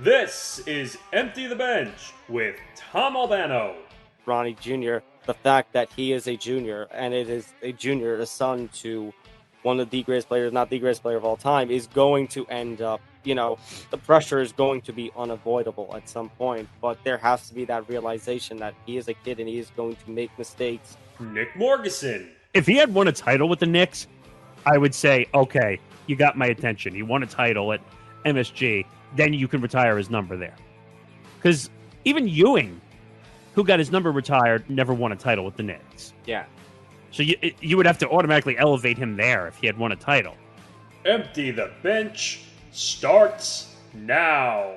This is Empty the Bench with Tom Albano. Ronnie Jr., the fact that he is a junior, and it is a junior, a son to one of the greatest players, not the greatest player of all time, is going to end up, the pressure is going to be unavoidable at some point, but there has to be that realization that he is a kid and he is going to make mistakes. Nick Morgasen. If he had won a title with the Knicks, I would say, okay, you got my attention. He won a title at MSG, then you can retire his number there. Because even Ewing, who got his number retired, never won a title with the Knicks. Yeah. So you would have to automatically elevate him there if he had won a title. Empty the Bench starts now.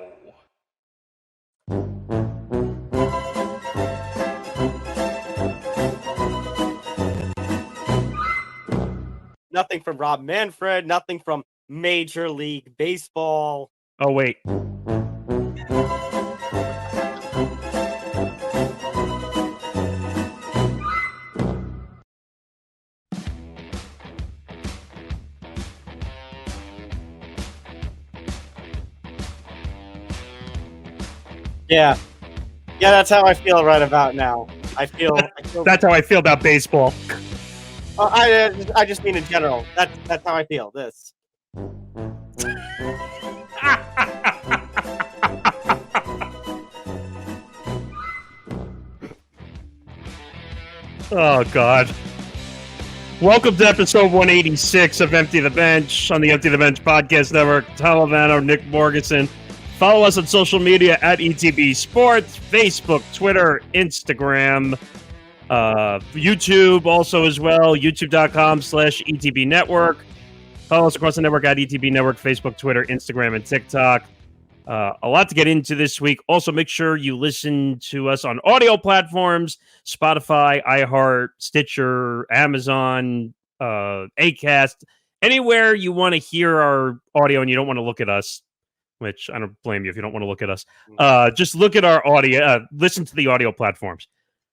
Nothing from Rob Manfred, nothing from Major League Baseball. Oh, wait. Yeah, that's how I feel right about now. I feel That's how I feel about baseball. I just mean in general. That's how I feel. This. Oh, God. Welcome to episode 186 of Empty the Bench on the Empty the Bench podcast network. Tom Albano, Nick Morgasen. Follow us on social media at ETB Sports, Facebook, Twitter, Instagram, YouTube also as well, youtube.com/ETB Network. Follow us across the network at ETB Network, Facebook, Twitter, Instagram, and TikTok. A lot to get into this week. Also, make sure you listen to us on audio platforms, Spotify, iHeart, Stitcher, Amazon, Acast, anywhere you want to hear our audio and you don't want to look at us, which I don't blame you if you don't want to look at us. Just look at our audio, listen to the audio platforms.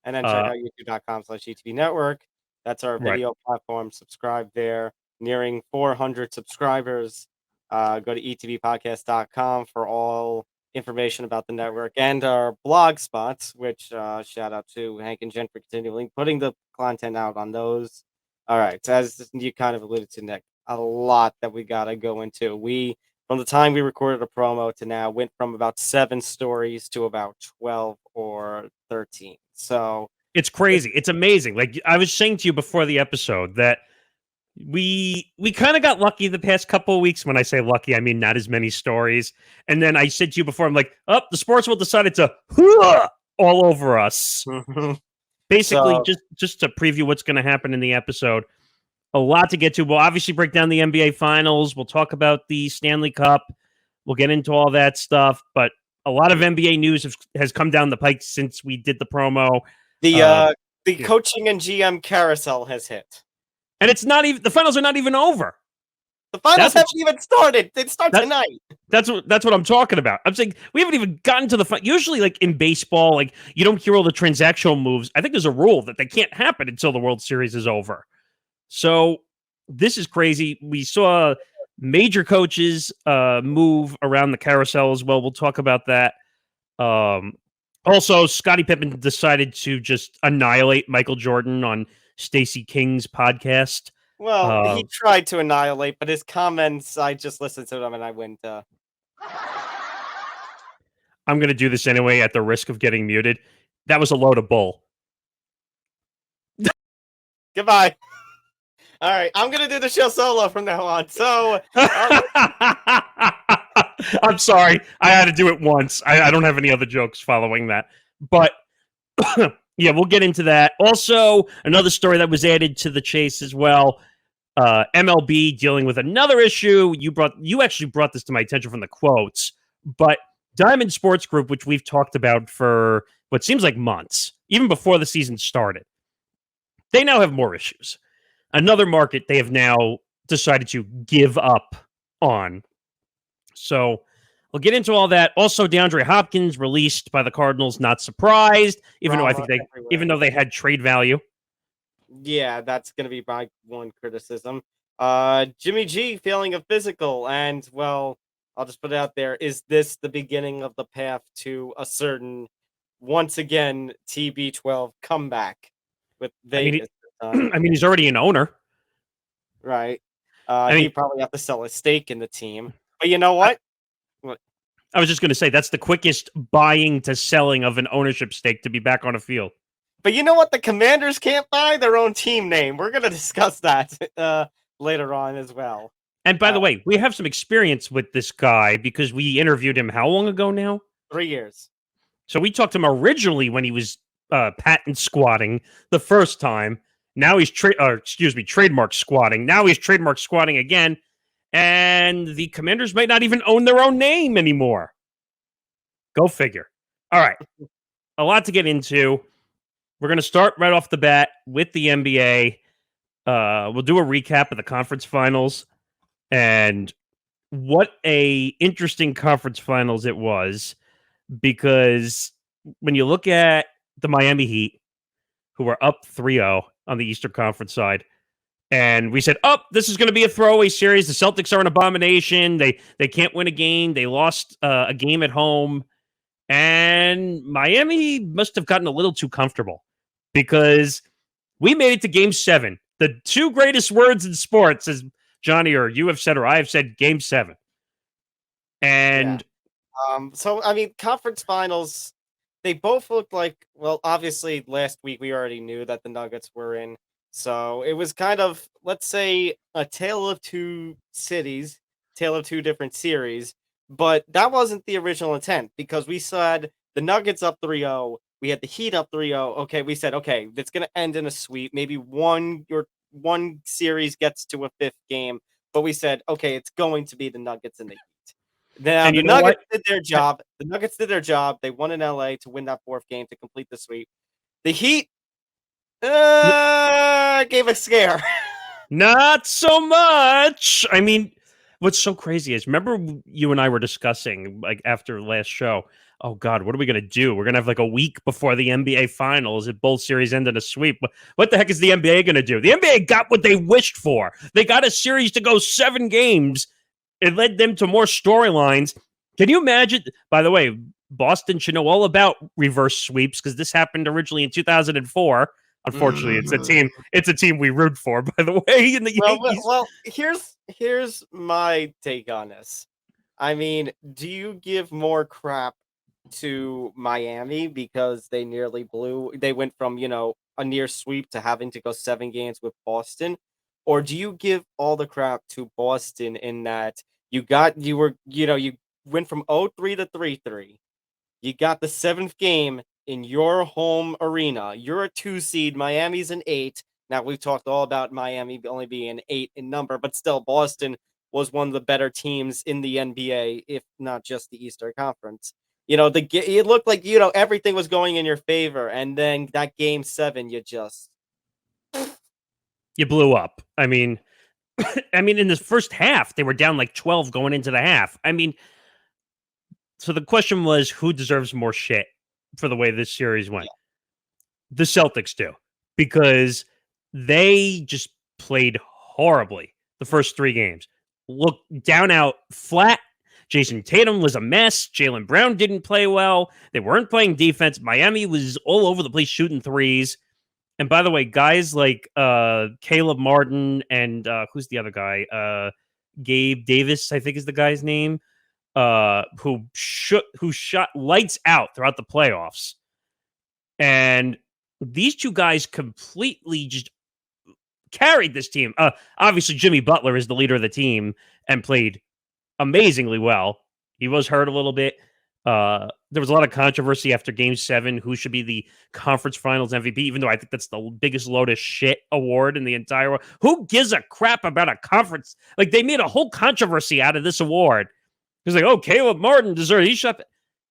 And then check out youtube.com/ETB Network. That's our video platform. Subscribe there. Nearing 400 subscribers. Go to etbpodcast.com for all information about the network and our blog spots, which shout out to Hank and Jen for continuing putting the content out on those. All right. So as you kind of alluded to, Nick, a lot that we got to go into. From the time we recorded a promo to now, went from about 7 stories to about 12 or 13. So it's crazy. It's amazing. Like I was saying to you before the episode that we kind of got lucky the past couple of weeks. When I say lucky, I mean not as many stories. And then I said to you before, I'm like, the sports world decided to all over us. Basically, just to preview what's going to happen in the episode. A lot to get to. We'll obviously break down the NBA Finals. We'll talk about the Stanley Cup. We'll get into all that stuff. But a lot of NBA news has come down the pike since we did the promo. The coaching and GM carousel has hit. And it's not even, the finals are not even over. The finals haven't even started. They start tonight. That's what I'm talking about. I'm saying we haven't even gotten to the usually, like in baseball, like you don't hear all the transactional moves. I think there's a rule that they can't happen until the World Series is over. So this is crazy. We saw major coaches move around the carousel as well. We'll talk about that. Also, Scottie Pippen decided to just annihilate Michael Jordan on Stacey King's podcast. Well, he tried to annihilate, but his comments, I just listened to them and I went, I'm going to do this anyway at the risk of getting muted. That was a load of bull. Goodbye. All right, I'm going to do the show solo from now on. So, I'm sorry. I had to do it once. I don't have any other jokes following that. But yeah, we'll get into that. Also, another story that was added to the chase as well. MLB dealing with another issue. You actually brought this to my attention from the quotes, but Diamond Sports Group, which we've talked about for what seems like months, even before the season started, they now have more issues. Another market they have now decided to give up on. So we'll get into all that. Also, DeAndre Hopkins released by the Cardinals. Not surprised, even though they had trade value. Yeah, that's going to be my one criticism. Jimmy G feeling a physical, and well, I'll just put it out there. Is this the beginning of the path to a certain, once again, TB12 comeback with I mean, Vegas this time? I mean, he's already an owner. Right. I He mean, probably have to sell his stake in the team. But you know I, what? I was just going to say that's the quickest buying to selling of an ownership stake to be back on a field. But you know what? The Commanders can't buy their own team name. We're going to discuss that later on as well. And by the way, we have some experience with this guy because we interviewed him how long ago now? 3 years. So we talked to him originally when he was patent squatting the first time. Now he's trademark squatting. Now he's trademark squatting again. And the Commanders might not even own their own name anymore. Go figure. All right. A lot to get into. We're going to start right off the bat with the NBA. We'll do a recap of the conference finals. And what a interesting conference finals it was. Because when you look at the Miami Heat, who are up 3-0 on the Eastern Conference side, and we said, this is going to be a throwaway series. The Celtics are an abomination. They can't win a game. They lost a game at home. And Miami must have gotten a little too comfortable because we made it to Game 7. The two greatest words in sports, as Johnny or you have said or I have said, Game 7. And so, I mean, conference finals, they both looked like, well, obviously last week we already knew that the Nuggets were in. So it was kind of, let's say, a tale of two cities, tale of two different series. But that wasn't the original intent because we said the Nuggets up 3-0. We had the Heat up 3-0. Okay, we said, okay, it's going to end in a sweep. Maybe one series gets to a fifth game. But we said, okay, it's going to be the Nuggets and the Heat. Now, the Nuggets did their job. The Nuggets did their job. They won in LA to win that fourth game to complete the sweep. The Heat gave a scare. Not so much. I mean, what's so crazy is, remember you and I were discussing, like, after last show, oh, God, what are we going to do? We're going to have, like, a week before the NBA Finals if both series end in a sweep. What the heck is the NBA going to do? The NBA got what they wished for. They got a series to go 7 games. It led them to more storylines. Can you imagine? By the way, Boston should know all about reverse sweeps because this happened originally in 2004. Unfortunately, it's a team we root for, by the way, in the Yankees. Well, here's my take on this. I mean, do you give more crap to Miami because they nearly blew? They went from, a near sweep to having to go 7 games with Boston, or do you give all the crap to Boston in that you went from 0-3 to 3-3. You got the 7th game in your home arena. You're a 2 seed. Miami's an 8. Now, we've talked all about Miami only being 8 in number, but still, Boston was one of the better teams in the NBA, if not just the Eastern Conference. It looked like, everything was going in your favor, and then that Game 7, you blew up. I mean, in the first half, they were down like 12 going into the half. I mean, so the question was, who deserves more shit for the way this series went? The Celtics do, because they just played horribly the first 3 games. Look down out flat. Jason Tatum was a mess. Jaylen Brown didn't play well. They weren't playing defense. Miami was all over the place shooting threes. And by the way, guys like Caleb Martin and who's the other guy? Gabe Davis, I think is the guy's name. Who shot lights out throughout the playoffs. And these two guys completely just carried this team. Obviously, Jimmy Butler is the leader of the team and played amazingly well. He was hurt a little bit. There was a lot of controversy after Game 7, who should be the conference finals MVP, even though I think that's the biggest load of shit award in the entire world. Who gives a crap about a conference? Like, they made a whole controversy out of this award. It was like, oh, Caleb Martin deserved. He shot.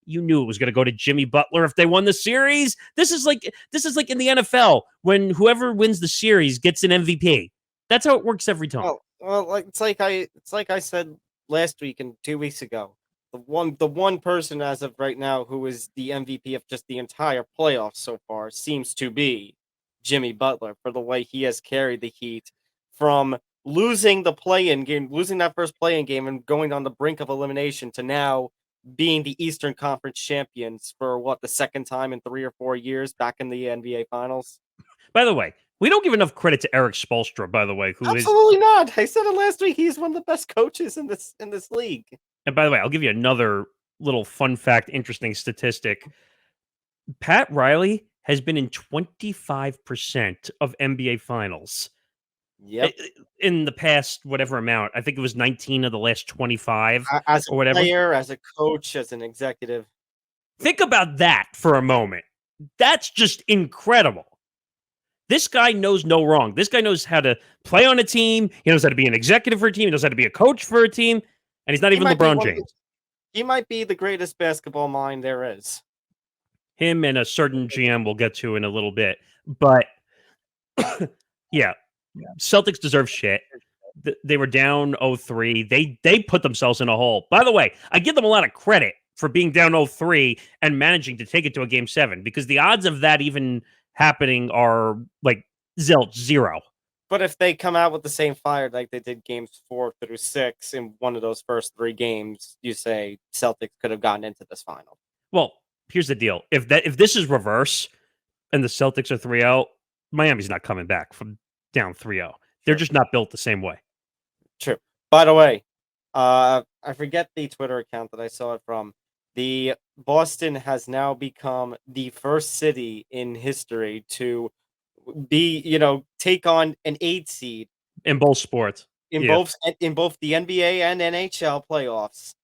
You knew it was going to go to Jimmy Butler if they won the series. This is like in the NFL when whoever wins the series gets an MVP. That's how it works every time. Well, it's like I said last week and 2 weeks ago. The one person as of right now who is the MVP of just the entire playoffs so far seems to be Jimmy Butler, for the way he has carried the Heat from losing the play-in game, losing that first play-in game and going on the brink of elimination to now being the Eastern Conference champions for the second time in 3 or 4 years back in the NBA Finals. By the way, we don't give enough credit to Eric Spoelstra, by the way, Absolutely not. I said it last week. He's one of the best coaches in this league. And by the way, I'll give you another little fun fact, interesting statistic. Pat Riley has been in 25% of NBA Finals. Yep. In the past, whatever amount, I think it was 19 of the last 25 as or whatever. Player, as a coach, as an executive. Think about that for a moment. That's just incredible. This guy knows no wrong. This guy knows how to play on a team. He knows how to be an executive for a team. He knows how to be a coach for a team. And he's not even LeBron James. He might be the greatest basketball mind there is. Him and a certain GM we'll get to in a little bit. But, yeah. Celtics deserve shit. They were down 0-3. They put themselves in a hole. By the way, I give them a lot of credit for being down 0-3 and managing to take it to a Game 7 because the odds of that even happening are like zilch, 0. But if they come out with the same fire like they did games 4 through 6 in one of those first 3 games, you say Celtics could have gotten into this final. Well, here's the deal. If this is reverse and the Celtics are 3-0, Miami's not coming back from down 3-0. They're just not built the same way. True. By the way, I forget the Twitter account that I saw it from. The Boston has now become the first city in history to take on an 8 seed in both sports. In both the NBA and NHL playoffs.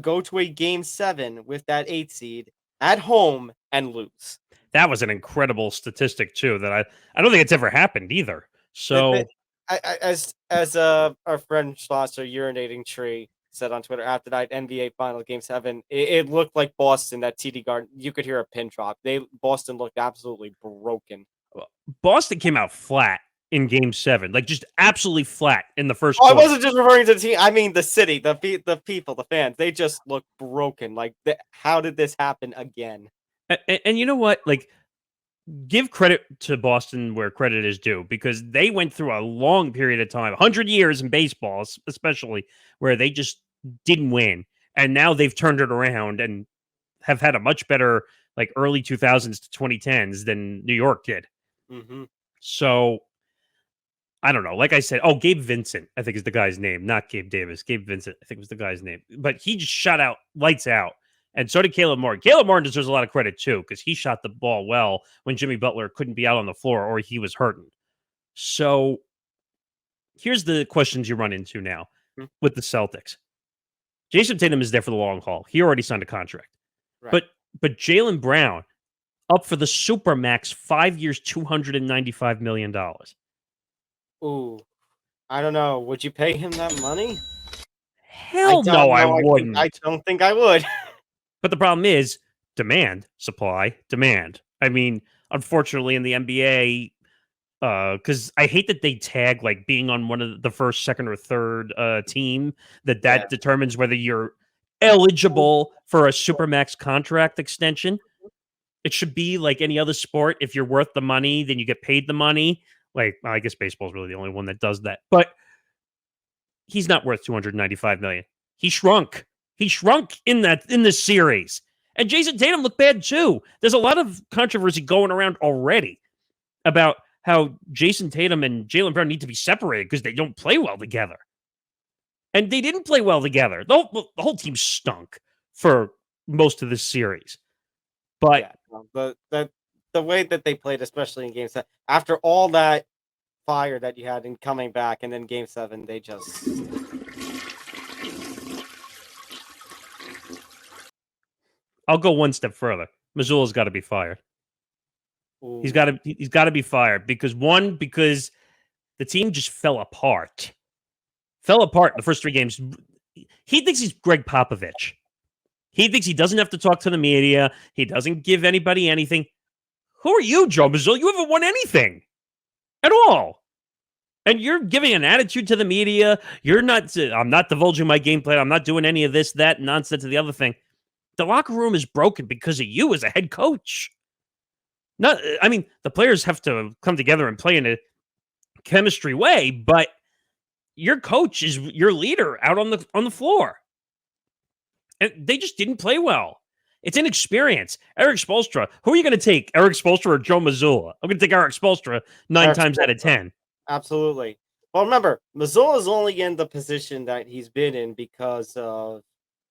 Go to a Game 7 with that 8 seed at home and lose. That was an incredible statistic too that I don't think it's ever happened either. So, as our friend Schlosser, Urinating Tree, said on Twitter after that NBA Final Game 7, it looked like Boston, that TD Garden. You could hear a pin drop. Boston looked absolutely broken. Boston came out flat in Game 7, like just absolutely flat in the first. I wasn't just referring to the team. I mean the city, the people, the fans. They just look broken. Like, how did this happen again? And you know what? Like, give credit to Boston where credit is due, because they went through a long period of time, 100 years in baseball, especially, where they just didn't win. And now they've turned it around and have had a much better, like, early 2000s to 2010s than New York did. Mm-hmm. So, I don't know. Like I said, Gabe Vincent, I think is the guy's name, not Gabe Davis. Gabe Vincent, I think was the guy's name. But he just shot out, lights out. And so did Caleb Martin. Caleb Martin deserves a lot of credit, too, because he shot the ball well when Jimmy Butler couldn't be out on the floor or he was hurting. So here's the questions you run into now with the Celtics. Jason Tatum is there for the long haul. He already signed a contract. Right. But Jaylen Brown, up for the Supermax, 5 years, $295 million. Ooh, I don't know. Would you pay him that money? Hell no, I wouldn't. I don't think I would. But the problem is demand, supply, demand. I mean, unfortunately, in the NBA, because I hate that they tag like being on one of the first, second, or third team, that determines whether you're eligible for a Supermax contract extension. It should be like any other sport. If you're worth the money, then you get paid the money. Like, I guess baseball is really the only one that does that. But he's not worth $295 million. He shrunk. He shrunk in this series. And Jason Tatum looked bad too. There's a lot of controversy going around already about how Jason Tatum and Jaylen Brown need to be separated because they don't play well together. And they didn't play well together. The whole team stunk for most of this series. But the way that they played, especially in Game 7, after all that fire that you had in coming back, and then Game 7, they just... I'll go one step further. Mazzulla's got to be fired. Ooh. He's got to be fired because the team just fell apart. Fell apart in the first 3 games. He thinks he's Greg Popovich. He thinks he doesn't have to talk to the media. He doesn't give anybody anything. Who are you, Joe Mazzulla? You haven't won anything at all. And you're giving an attitude to the media. I'm not divulging my game plan. I'm not doing any of this, that nonsense, and the other thing. The locker room is broken because of you as a head coach. The players have to come together and play in a chemistry way, but your coach is your leader out on the floor. And they just didn't play well. It's inexperience. Eric Spoelstra. Who are you going to take? Eric Spoelstra or Joe Mazzulla? I'm going to take Eric Spoelstra 9 times out of 10. Absolutely. Well, remember, Mazzulla is only in the position that he's been in because of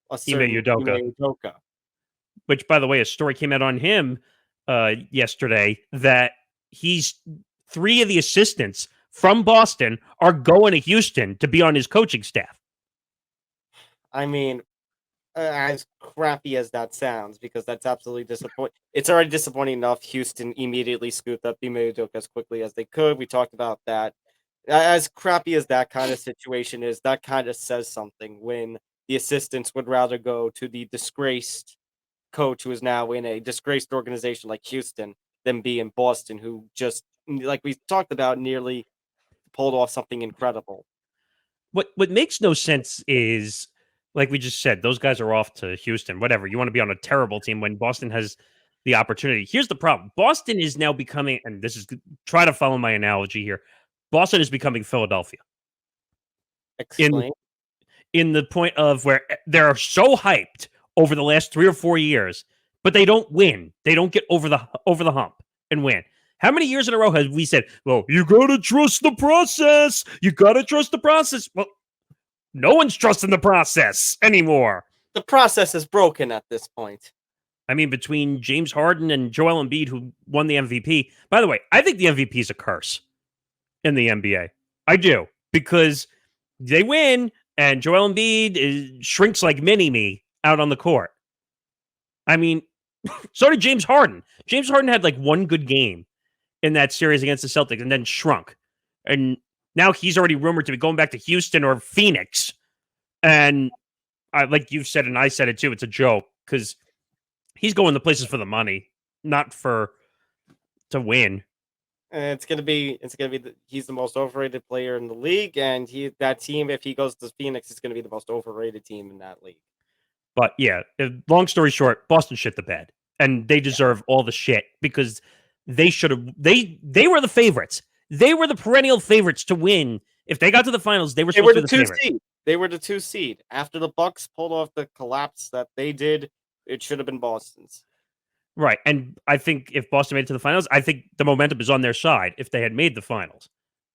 a certain Ime Udoka. Which, by the way, a story came out on him yesterday that he's 3 of the assistants from Boston are going to Houston to be on his coaching staff. I mean, as crappy as that sounds, because that's absolutely disappointing. It's already disappointing enough. Houston immediately scooped up Ime Udoka as quickly as they could. We talked about that. As crappy as that kind of situation is, that kind of says something when the assistants would rather go to the disgraced coach who is now in a disgraced organization like Houston than be in Boston, who just, like we talked about, nearly pulled off something incredible. What makes no sense is, like we just said, those guys are off to Houston. Whatever. You want to be on a terrible team when Boston has the opportunity. Here's the problem. Boston is now becoming, and this is, try to follow my analogy here. Boston is becoming Philadelphia. Explain. In the point of where they're so hyped over the last 3 or 4 years, but they don't win. They don't get over the hump and win. How many years in a row have we said, well, you got to trust the process. You got to trust the process. Well, no one's trusting the process anymore. The process is broken at this point. I mean, between James Harden and Joel Embiid, who won the MVP. By the way, I think the MVP is a curse in the NBA. I do, because they win and Joel Embiid shrinks like mini-me out on the court. I mean, so did James Harden. James Harden had like one good game in that series against the Celtics and then shrunk. And now he's already rumored to be going back to Houston or Phoenix. And like you've said, and I said it too, it's a joke because he's going to places for the money, not to win. It's gonna be he's the most overrated player in the league, and that team, if he goes to Phoenix, is gonna be the most overrated team in that league. But yeah, long story short, Boston shit the bed, and they deserve all the shit because they should have. They were the favorites. They were the perennial favorites to win. If they got to the finals, they were supposed to be the 2 favorite. seed. They were the 2 seed. After the Bucks pulled off the collapse that they did, it should have been Boston's. Right, and I think if Boston made it to the finals, I think the momentum is on their side if they had made the finals.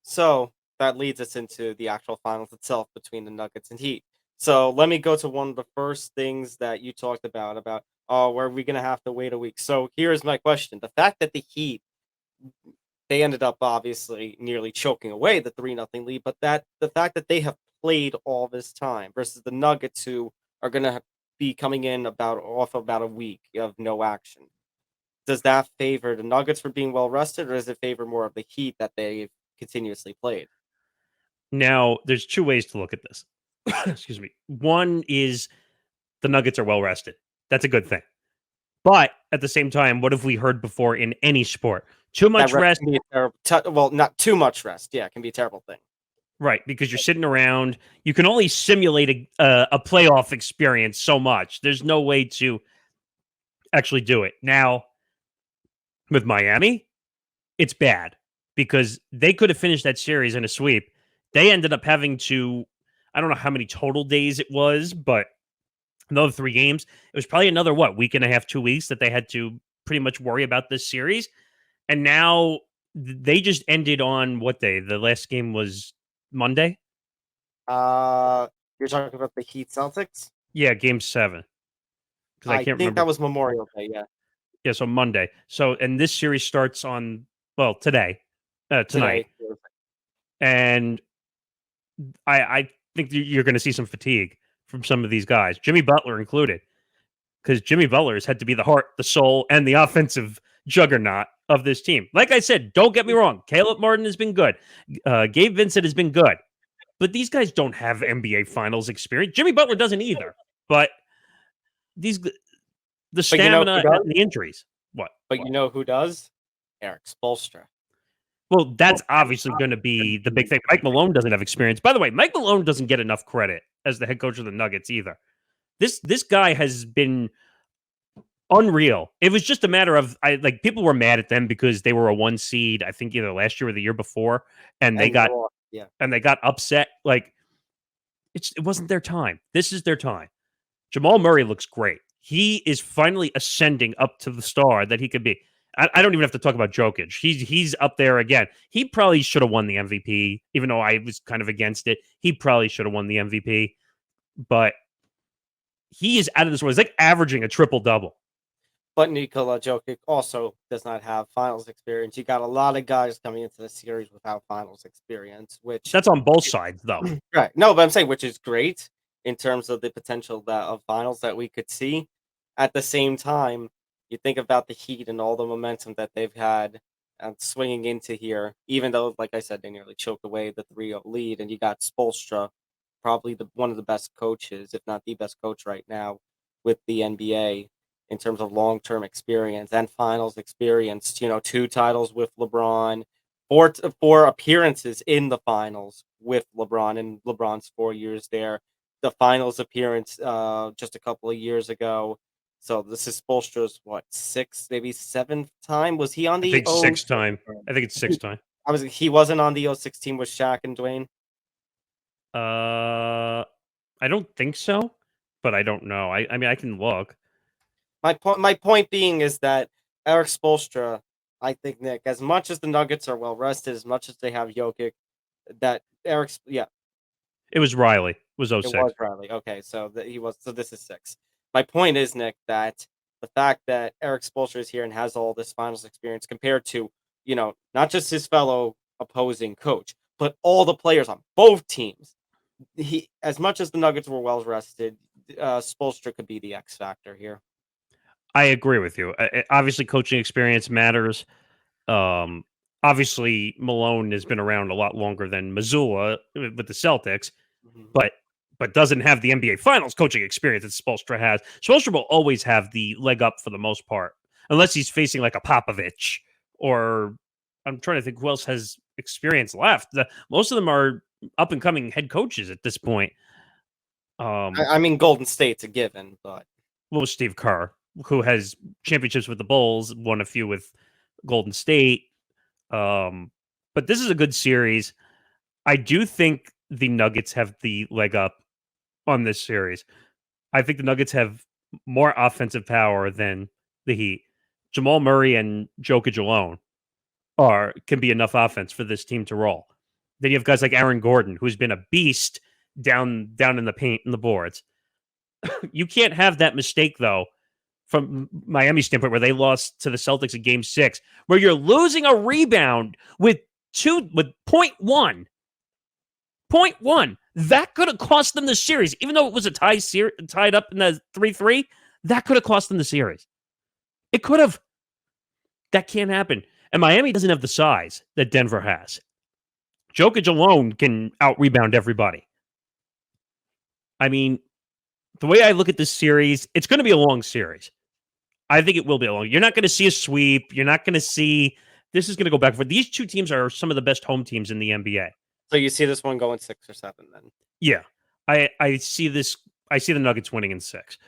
So that leads us into the actual finals itself between the Nuggets and Heat. So let me go to one of the first things that you talked about, where we going to have to wait a week. So here's my question. The fact that the Heat, they ended up obviously nearly choking away the 3-0 lead, but the fact that they have played all this time versus the Nuggets, who are going to be coming in off about a week of no action. Does that favor the Nuggets for being well rested, or does it favor more of the Heat that they've continuously played? Now, there's 2 ways to look at this. Excuse me. One is the Nuggets are well rested. That's a good thing. But at the same time, what have we heard before in any sport? Too much rest. Not too much rest. Yeah, it can be a terrible thing. Right, because you're sitting around. You can only simulate a playoff experience so much. There's no way to actually do it. Now, with Miami, it's bad because they could have finished that series in a sweep. They ended up having to, I don't know how many total days it was, but another 3 games. It was probably another, week and a half, 2 weeks that they had to pretty much worry about this series. And now they just ended on what day? The last game was Monday? You're talking about the Heat Celtics? Yeah, game 7. I can't remember. That was Memorial Day, yeah. Yeah, so Monday. So, and this series starts on, today. Tonight. And I think you're going to see some fatigue from some of these guys, Jimmy Butler included, because Jimmy Butler has had to be the heart, the soul, and the offensive juggernaut of this team. Like I said, don't get me wrong. Caleb Martin has been good. Gabe Vincent has been good. But these guys don't have NBA Finals experience. Jimmy Butler doesn't either. But the stamina and the injuries. What? But you know who does? Eric Spoelstra. Well, that's obviously going to be the big thing. Mike Malone doesn't have experience. By the way, Mike Malone doesn't get enough credit as the head coach of the Nuggets either. This guy has been unreal. It was just a matter of people were mad at them because they were a 1 seed, I think either last year or the year before, and they got Yeah. and they got upset. Like, it wasn't their time. This is their time. Jamal Murray looks great. He is finally ascending up to the star that he could be. I don't even have to talk about Jokic. He's up there again. He probably should have won the MVP, even though I was kind of against it. He probably should have won the MVP, but he is out of this world. He's like averaging a triple-double. But Nikola Jokic also does not have finals experience. You got a lot of guys coming into the series without finals experience, which That's on both sides, though. right. No, but I'm saying which is great in terms of the potential of finals that we could see. At the same time, you think about the Heat and all the momentum that they've had swinging into here, even though, like I said, they nearly choked away the 3-0 lead, and you got Spoelstra, probably one of the best coaches, if not the best coach right now with the NBA in terms of long-term experience and finals experience. 2 titles with LeBron, four appearances in the finals with LeBron in LeBron's 4 years there. The finals appearance just a couple of years ago. So this is Spoelstra's, 6th, maybe 7th time? Was he on the I think sixth time. I think it's sixth time. He wasn't on the 06 team with Shaq and Dwayne? I don't think so, but I don't know. I mean, I can look. My point being is that Eric Spoelstra, I think, Nick, as much as the Nuggets are well rested, as much as they have Jokic, that It was Riley. It was 06. It was Riley. Okay, so this is 6. My point is, Nick, that the fact that Eric Spoelstra is here and has all this finals experience compared to, not just his fellow opposing coach, but all the players on both teams. As much as the Nuggets were well rested, Spoelstra could be the X factor here. I agree with you. Obviously, coaching experience matters. Obviously, Malone has been around a lot longer than Mazzulla with the Celtics, but doesn't have the NBA Finals coaching experience that Spoelstra has. Spoelstra will always have the leg up for the most part, unless he's facing like a Popovich, or I'm trying to think who else has experience left. Most of them are up and coming head coaches at this point. I mean, Golden State's a given, but Steve Kerr, who has championships with the Bulls, won a few with Golden State. But this is a good series. I do think the Nuggets have the leg up on this series. I think the Nuggets have more offensive power than the Heat. Jamal Murray and Jokic alone can be enough offense for this team to roll. Then you have guys like Aaron Gordon, who's been a beast down in the paint and the boards. You can't have that mistake, though, from Miami's standpoint, where they lost to the Celtics in Game 6, where you're losing a rebound with 0.1. 0.1. That could have cost them the series, even though it was a tied up in the 3-3. That could have cost them the series. It could have. That can't happen. And Miami doesn't have the size that Denver has. Jokic alone can out-rebound everybody. I mean, the way I look at this series, it's going to be a long series. I think it will be a long. You're not going to see a sweep. You're not going to see. This is going to go back and forth. These two teams are some of the best home teams in the NBA. So you see this one going 6 or 7 then? Yeah. I see this. I see the Nuggets winning in 6.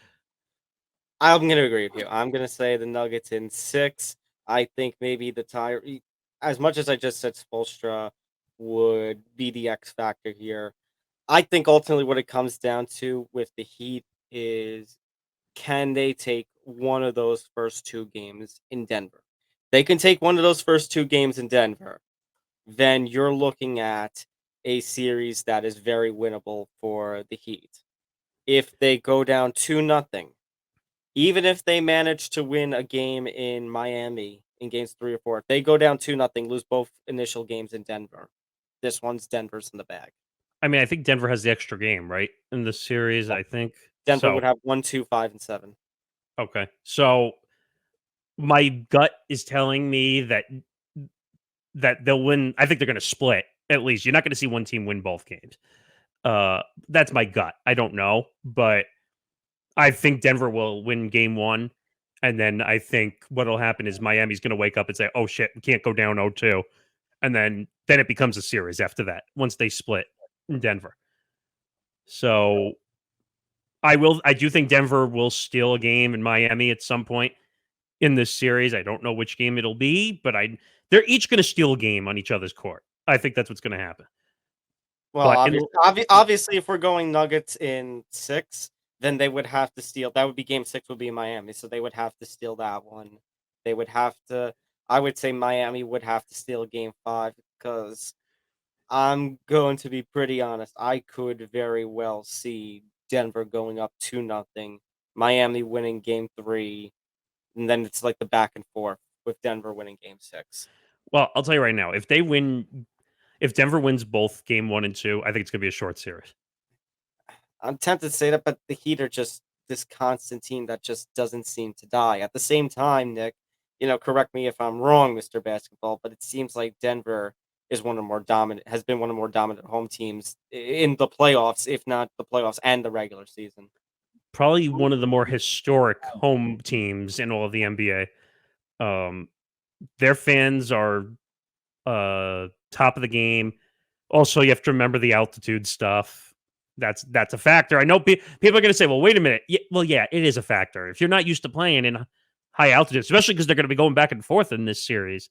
I'm going to agree with you. I'm going to say the Nuggets in 6. I think maybe the tie, as much as I just said Spoelstra would be the X factor here, I think ultimately what it comes down to with the Heat is, can they take one of those first 2 games in Denver? They can take one of those first 2 games in Denver, then you're looking at a series that is very winnable for the Heat. If they go down 2-0, even if they manage to win a game in Miami in games 3 or 4, if they go down 2-0, lose both initial games in Denver, this one's Denver's in the bag. I mean, I think Denver has the extra game, right? In the series, I think. Denver would have 1, 2, 5, and 7. Okay. So my gut is telling me that they'll win. I think they're going to split, at least. You're not going to see one team win both games. That's my gut. I don't know, but I think Denver will win game 1. And then I think what'll happen is Miami's going to wake up and say, oh shit, we can't go down 0-2. And then it becomes a series after that, once they split in Denver. So I do think Denver will steal a game in Miami at some point in this series. I don't know which game it'll be, but they're each going to steal a game on each other's court. I think that's what's going to happen. Well, But obviously, if we're going Nuggets in 6, then they would have to steal. That would be Game 6 would be in Miami, so they would have to steal that one. They would have to. I would say Miami would have to steal Game 5 because I'm going to be pretty honest. I could very well see Denver going up 2-0, Miami winning Game 3, and then it's like the back and forth with Denver winning Game 6. well, I'll tell you right now, if Denver wins both Game 1 and 2, I think it's going to be a short series. I'm tempted to say that, but the Heat are just this constant team that just doesn't seem to die. At the same time, Nick, correct me if I'm wrong, Mr. Basketball, but it seems like Denver is has been one of the more dominant home teams in the playoffs, if not the playoffs and the regular season. Probably one of the more historic home teams in all of the NBA. Their fans are top of the game. Also, you have to remember the altitude stuff. That's a factor. I know people are going to say, well, wait a minute. Yeah, it is a factor. If you're not used to playing in high altitude, especially because they're going to be going back and forth in this series,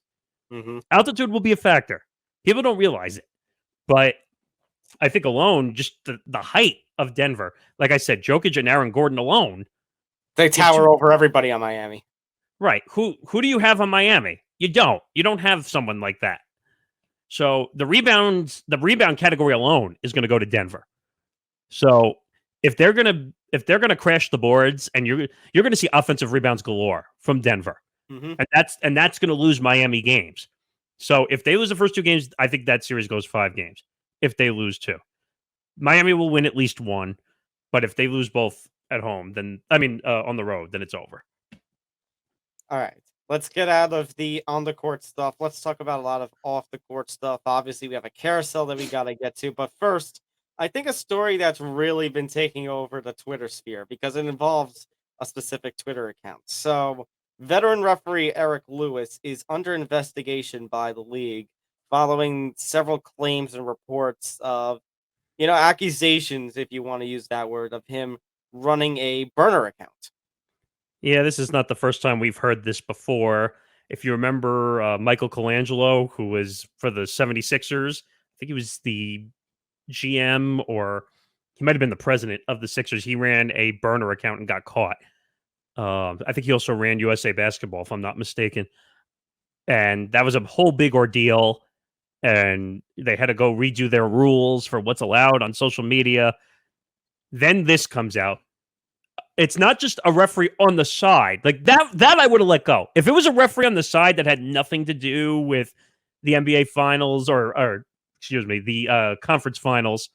altitude will be a factor. People don't realize it. But I think alone, just the height of Denver, like I said, Jokic and Aaron Gordon alone. They tower over everybody on Miami. Right. Who do you have on Miami? You don't. You don't have someone like that. So the rebound category alone is going to go to Denver. So if they're gonna crash the boards, and you're going to see offensive rebounds galore from Denver, and that's going to lose Miami games. So if they lose the first 2 games, I think that series goes 5 games. If they lose 2, Miami will win at least 1. But if they lose both at home, then on the road, then it's over. All right. Let's get out of the on-the-court stuff. Let's talk about a lot of off-the-court stuff. Obviously, we have a carousel that we got to get to. But first, I think a story that's really been taking over the Twitter sphere because it involves a specific Twitter account. So, veteran referee Eric Lewis is under investigation by the league following several claims and reports of, accusations, if you want to use that word, of him running a burner account. Yeah, this is not the first time we've heard this before. If you remember Michael Colangelo, who was for the 76ers, I think he was the GM, or he might have been the president of the Sixers. He ran a burner account and got caught. I think he also ran USA Basketball, if I'm not mistaken. And that was a whole big ordeal. And they had to go redo their rules for what's allowed on social media. Then this comes out. It's not just a referee on the side. Like that I would have let go. If it was a referee on the side that had nothing to do with the NBA finals or excuse me, the conference finals,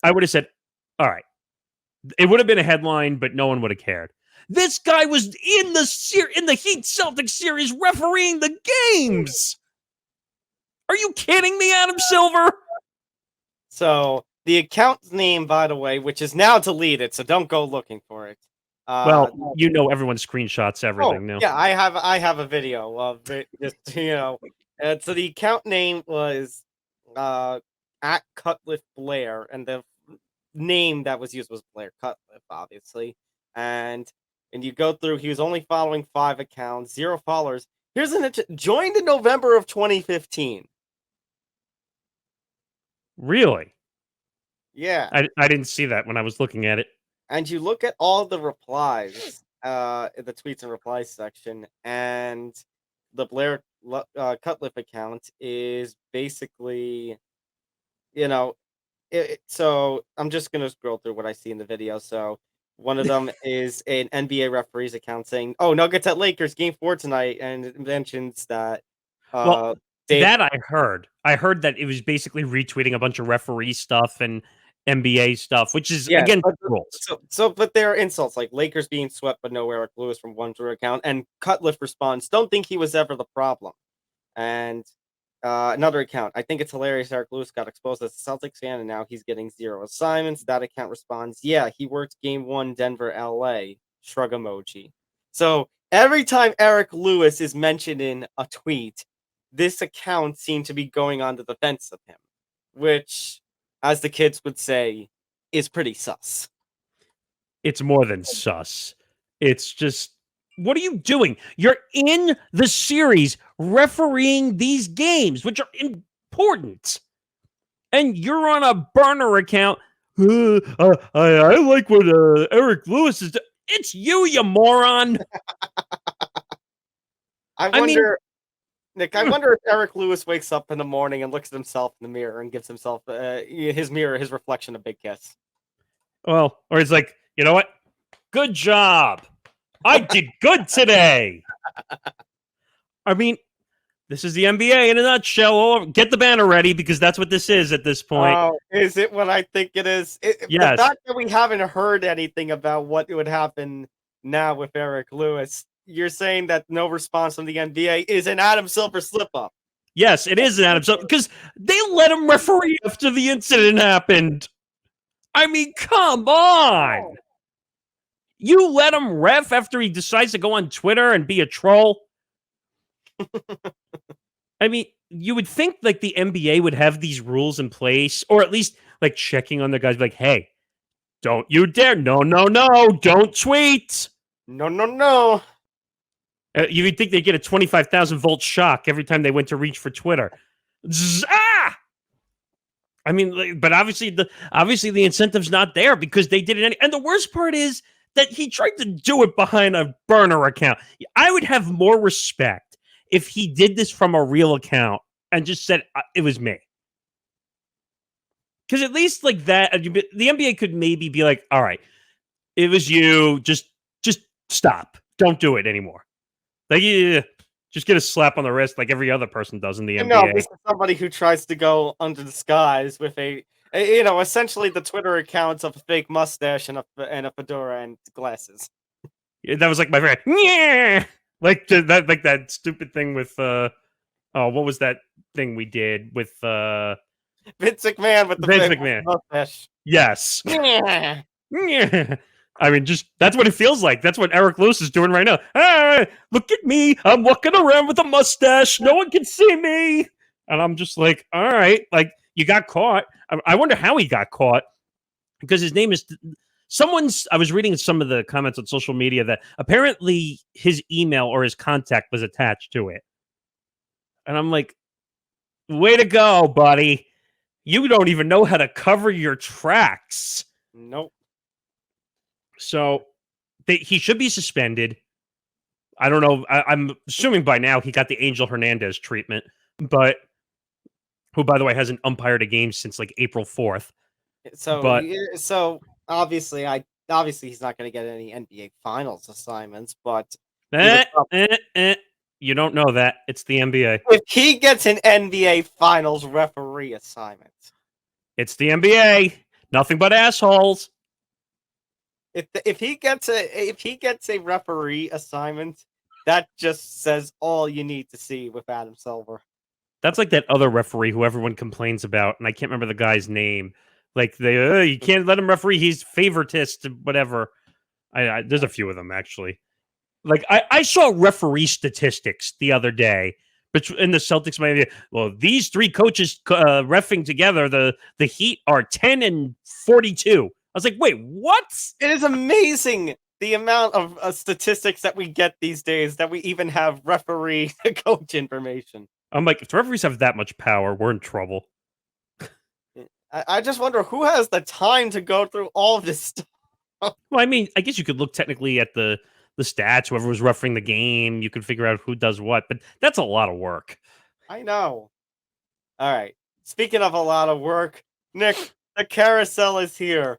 I would have said, all right. It would have been a headline, but no one would have cared. This guy was in the Heat Celtics series refereeing the games. Are you kidding me, Adam Silver? So the account's name, by the way, which is now deleted, so don't go looking for it. Well, everyone screenshots everything now. Yeah, I have a video of it. Just so the account name was at Cutcliffe Blair, and the name that was used was Blair Cutcliffe, obviously. And you go through, he was only following 5 accounts, 0 followers. Here's joined in November of 2015. Really? Yeah. I didn't see that when I was looking at it. And you look at all the replies, in the tweets and replies section, and the Blair Cutcliffe account is basically, so I'm just going to scroll through what I see in the video. So one of them is an NBA referee's account saying, "Oh, Nuggets at Lakers game 4 tonight," and it mentions that. That I heard. I heard that it was basically retweeting a bunch of referee stuff and NBA stuff, which is again rules. But there are insults like Lakers being swept, but no Eric Lewis from one Twitter account, and Cutcliffe responds, "Don't think he was ever the problem." And another account, "I think it's hilarious Eric Lewis got exposed as a Celtics fan, and now he's getting 0 assignments." That account responds, "Yeah, he worked game 1 Denver, LA, shrug emoji." So every time Eric Lewis is mentioned in a tweet, this account seemed to be going on the defense of him, which, as the kids would say, is pretty sus. It's more than sus. It's just, what are you doing? You're in the series refereeing these games, which are important. and you're on a burner account. I like what Eric Lewis is. It's you moron. I wonder, Nick. I wonder if Eric Lewis wakes up in the morning and looks at himself in the mirror and gives himself his reflection, a big kiss. Well, or he's like, you know what? Good job. I did good today. I mean, this is the NBA in a nutshell. Get the banner ready because that's what this is at this point. Oh, is it what I think it is? Yes. The fact that we haven't heard anything about what would happen now with Eric Lewis, you're saying that no response from the NBA is an Adam Silver slip-up. Yes, it is an Adam Silver because they let him referee after the incident happened. I mean, come on. You let him ref after he decides to go on Twitter and be a troll? I mean, you would think like the NBA would have these rules in place, or at least like checking on the guys, like, hey, don't you dare. No, don't tweet. No. You would think they'd get a 25,000 volt shock every time they went to reach for Twitter. Ah! I mean, but obviously the incentive's not there because they did it. And the worst part is that he tried to do it behind a burner account. I would have more respect if he did this from a real account and just said it was me. Because at least like that, the NBA could maybe be like, all right, it was you. Just stop. Don't do it anymore. Like, just get a slap on the wrist like every other person does in the NBA. No, this is somebody who tries to go under the skies with essentially the Twitter accounts of a fake mustache and a fedora and glasses. Yeah, that was like my friend. Yeah, like that stupid thing with what was that thing we did with Vince McMahon with the Vince fake McMahon mustache? Yes. Yeah. Yeah. I mean, just that's what it feels like. That's what Eric Lewis is doing right now. Hey, look at me. I'm walking around with a mustache. No one can see me. And I'm just like, all right, like you got caught. I wonder how he got caught because his name is I was reading some of the comments on social media that apparently his email or his contact was attached to it. And I'm like, way to go, buddy. You don't even know how to cover your tracks. Nope. So he should be suspended. I don't know. I'm assuming by now he got the Angel Hernandez treatment, but who, by the way, hasn't umpired a game since like April 4th. So obviously he's not going to get any NBA Finals assignments, but you don't know that. It's the NBA. If he gets an NBA Finals referee assignment, it's the NBA. Nothing but assholes. If he gets a referee assignment, that just says all you need to see with Adam Silver. That's like that other referee who everyone complains about, and I can't remember the guy's name. Like you can't let him referee. He's favoritist, whatever. There's a few of them actually. Like I saw referee statistics the other day, but in the Celtics, these three coaches reffing together, the Heat are 10-42. I was like, wait, what? It is amazing the amount of statistics that we get these days that we even have referee coach information. I'm like, if the referees have that much power, we're in trouble. I just wonder who has the time to go through all of this stuff. Well, I mean, I guess you could look technically at the stats, whoever was refereeing the game, you could figure out who does what, but that's a lot of work. I know. All right. Speaking of a lot of work, Nick, the carousel is here.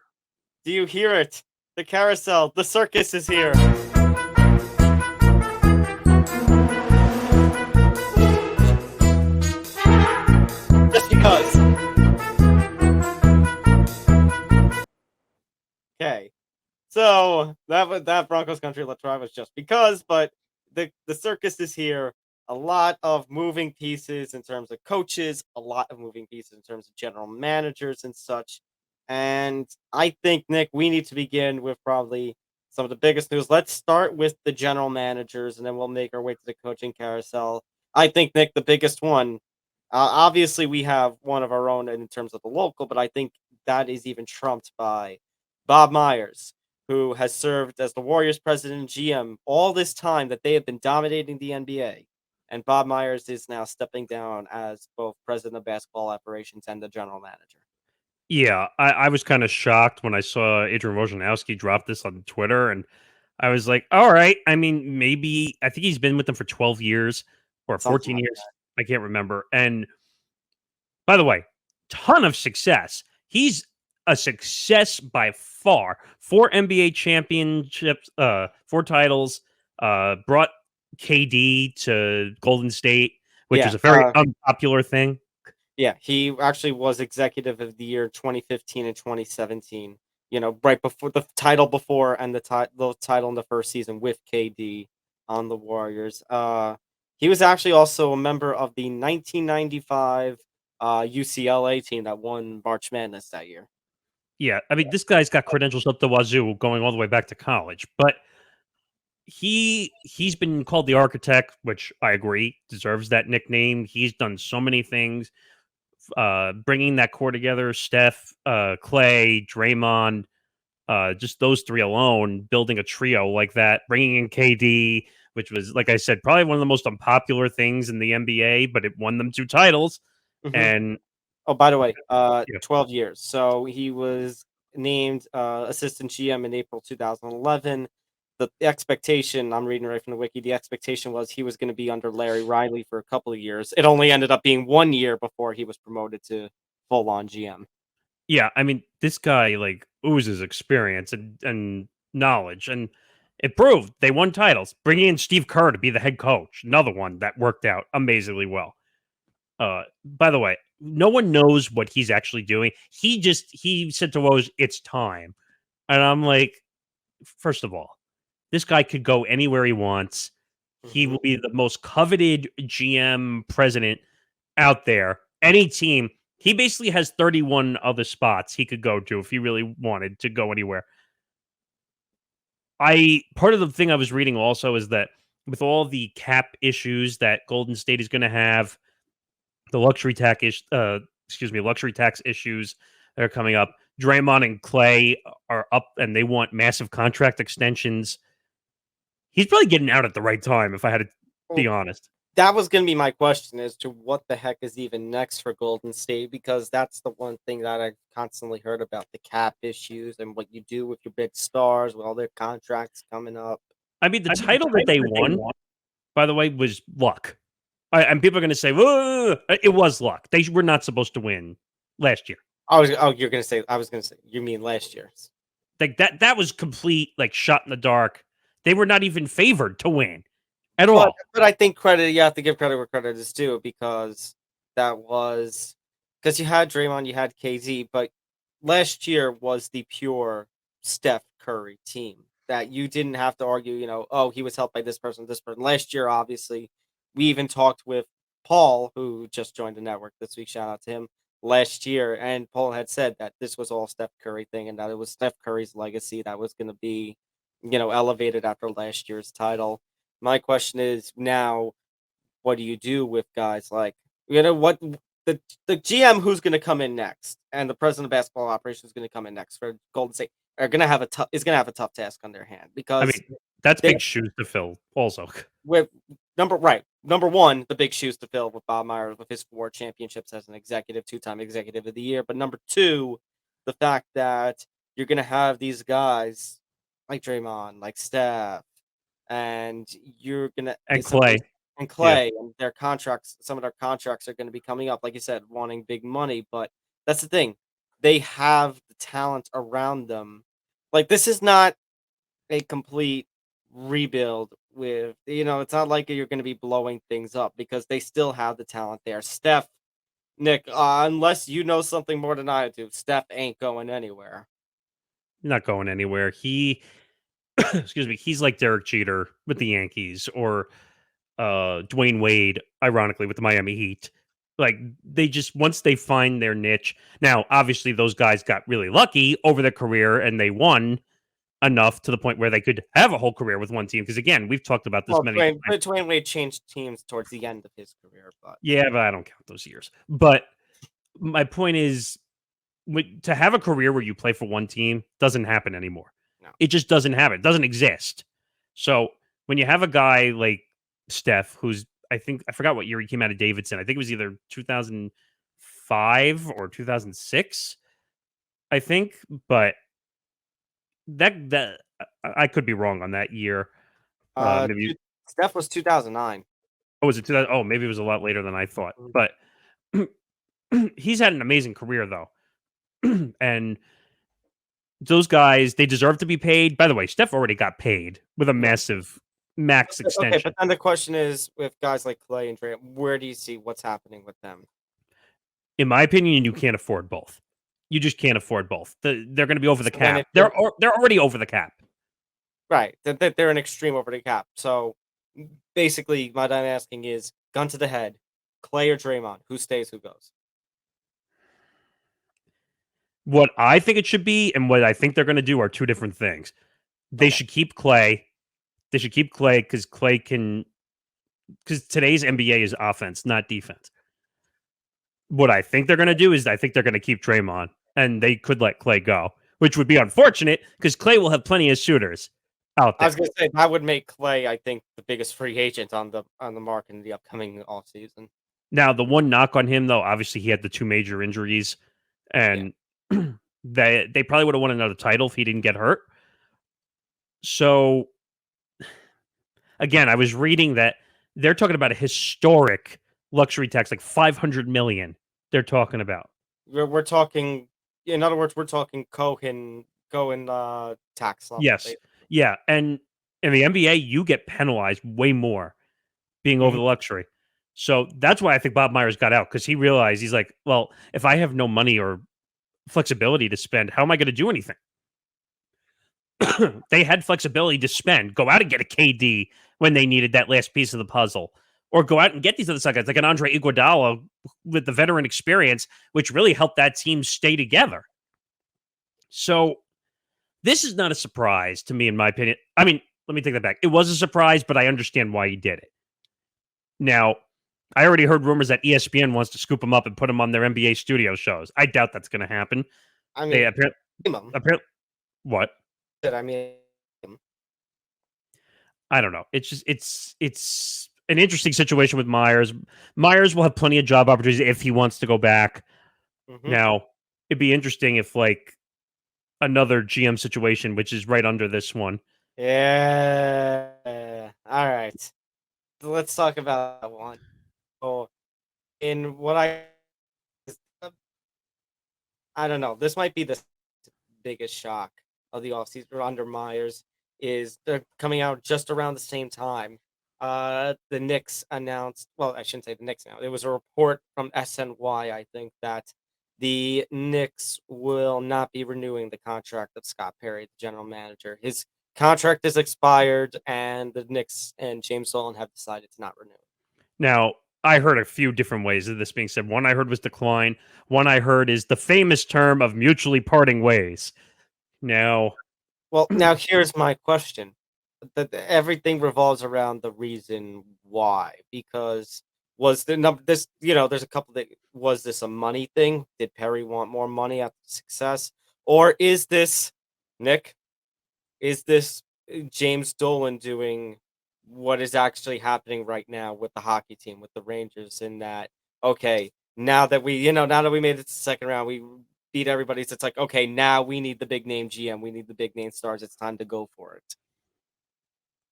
Do you hear it? The carousel, the circus is here. Just because. Okay. So that Broncos country let's drive was just because, but the circus is here. A lot of moving pieces in terms of coaches, a lot of moving pieces in terms of general managers and such. And I think, Nick, we need to begin with probably some of the biggest news. Let's start with the general managers, and then we'll make our way to the coaching carousel. I think, Nick, the biggest one, obviously we have one of our own in terms of the local, but I think that is even trumped by Bob Myers, who has served as the Warriors president and GM all this time that they have been dominating the NBA. and Bob Myers is now stepping down as both president of basketball operations and the general manager. Yeah, I was kind of shocked when I saw Adrian Wojnarowski drop this on Twitter, and I was like, all right. I mean, maybe I think he's been with them for 12 years or Something 14 like years. I can't remember. And by the way, ton of success. He's a success by far. 4 NBA championships, 4 titles, brought KD to Golden State, which is a very unpopular thing. Yeah, he actually was executive of the year 2015 and 2017. Right before the title and the title in the first season with KD on the Warriors. He was actually also a member of the 1995 UCLA team that won March Madness that year. Yeah, I mean, this guy's got credentials up the wazoo, going all the way back to college, but he's been called the architect, which I agree deserves that nickname. He's done so many things, bringing that core together. Steph, Clay, Draymond, just those 3 alone, building a trio like that, bringing in KD, which was, like I said, probably one of the most unpopular things in the NBA, but it won them 2 titles. Mhm. And oh, by the way, 12 years. So he was named assistant GM in April 2011. The expectation, I'm reading right from the wiki, the expectation was he was going to be under Larry Riley for a couple of years. It only ended up being 1 year before he was promoted to full-on GM. Yeah, I mean, this guy like oozes experience and knowledge, and it proved. They won titles. Bringing in Steve Kerr to be the head coach, another one that worked out amazingly well. By the way, no one knows what he's actually doing. He said to Woj, "It's time," and I'm like, first of all, this guy could go anywhere he wants. He will be the most coveted GM president out there. Any team. He basically has 31 other spots he could go to if he really wanted to go anywhere. Part of the thing I was reading also is that with all the cap issues that Golden State is going to have, the luxury tax issues that are coming up, Draymond and Clay are up and they want massive contract extensions. He's probably getting out at the right time, if I had to be honest. That was going to be my question as to what the heck is even next for Golden State, because that's the one thing that I've constantly heard about, the cap issues and what you do with your big stars with all their contracts coming up. I mean, the title that they won, by the way, was luck. And people are going to say, "Whoa, it was luck. They were not supposed to win last year." I was going to say, you mean last year. Like that was complete, like, shot in the dark. They were not even favored to win at all. But I think you have to give credit where credit is due, because you had Draymond, you had KZ, but last year was the pure Steph Curry team that you didn't have to argue, he was helped by this person, this person. Last year, obviously, we even talked with Paul, who just joined the network this week. Shout out to him. Last year, and Paul had said that this was all Steph Curry thing, and that it was Steph Curry's legacy that was going to be, elevated after last year's title. My question is now, what do you do with guys like, what the GM who's going to come in next and the president of basketball operations is going to come in next for Golden State is going to have a tough task on their hand, because I mean, that's big shoes to fill also. With number one, the big shoes to fill with Bob Myers with his 4 championships as an executive, 2-time executive of the year. But number 2, the fact that you're going to have these guys like Draymond, like Steph, and you're going to and Clay, and their contracts. Some of their contracts are going to be coming up, like you said, wanting big money. But that's the thing; they have the talent around them. Like, this is not a complete rebuild with, it's not like you're going to be blowing things up, because they still have the talent there. Steph, Nick, unless you know something more than I do, Steph ain't going anywhere. Not going anywhere. Excuse me, he's like Derek Jeter with the Yankees, or Dwayne Wade, ironically, with the Miami Heat. Like, they just, once they find their niche. Now, obviously, those guys got really lucky over their career and they won enough to the point where they could have a whole career with one team. Because again, we've talked about this many times. Dwayne Wade changed teams towards the end of his career, but I don't count those years. But my point is, to have a career where you play for one team doesn't happen anymore. No. It just doesn't happen. It doesn't exist. So when you have a guy like Steph, who's, I think I forgot what year he came out of Davidson. I think it was either 2005 or 2006. I think, but that I could be wrong on that year. Maybe Steph was 2009. oh, was it 2000? Oh, maybe it was a lot later than I thought. But he's had an amazing career though, and those guys, they deserve to be paid. By the way, Steph already got paid with a massive max extension. Okay, but then the question is, with guys like Clay and Dre, where do you see what's happening with them? In my opinion, you can't afford both. You just can't afford both. They're going to be over the cap. They're already over the cap. Right. They're an extreme over the cap. So basically, what I'm asking is, gun to the head, Clay or Draymond, who stays, who goes? What I think it should be and what I think they're going to do are two different things. They should keep Clay. They should keep Clay because today's NBA is offense, not defense. What I think they're going to do is I think they're going to keep Draymond, and they could let Clay go, which would be unfortunate because Clay will have plenty of shooters out there. I was going to say that would make Clay, I think, the biggest free agent on the market in the upcoming offseason. Now, the one knock on him, though, obviously he had the two major injuries, and they probably would have won another title if he didn't get hurt. So, again, I was reading that they're talking about a historic luxury tax, like $500 million. They're talking about. We're talking. In other words, we're talking Cohen tax level. Yes, basically. Yeah, and in the NBA, you get penalized way more being over the luxury. So that's why I think Bob Myers got out, because he realized, he's like, well, if I have no money or flexibility to spend, how am I going to do anything? They had flexibility to spend, go out and get a KD when they needed that last piece of the puzzle, or go out and get these other guys like an Andre Iguodala with the veteran experience, which really helped that team stay together. So this is not a surprise to me, in my opinion. I mean, let me take that back. It was a surprise, but I understand why he did it. Now, I already heard rumors that ESPN wants to scoop him up and put him on their NBA studio shows. I doubt that's going to happen. I mean, they apparently what? I mean, I don't know. It's just it's an interesting situation with Myers. Myers will have plenty of job opportunities if he wants to go back. Now, it'd be interesting if like another GM situation, which is right under this one. Yeah. All right. Let's talk about that one. So, in what I don't know, this might be the biggest shock of the offseason under Myers, is they're coming out just around the same time. The Knicks announced, well, I shouldn't say the Knicks now. It was a report from SNY, I think, that the Knicks will not be renewing the contract of Scott Perry, the general manager. His contract is expired, and the Knicks and James Dolan have decided to not renew. Now, I heard a few different ways of this being said. One I heard was decline. One I heard is the famous term of mutually parting ways. Now, here's my question. Everything revolves around the reason why. Because was there's a couple that was this a money thing? Did Perry want more money after success, or is this Nick? Is this James Dolan doing what is actually happening right now with the hockey team, with the Rangers, in that, okay, now that we made it to the second round, we beat everybody. So it's like, okay, now we need the big name GM. We need the big name stars. It's time to go for it.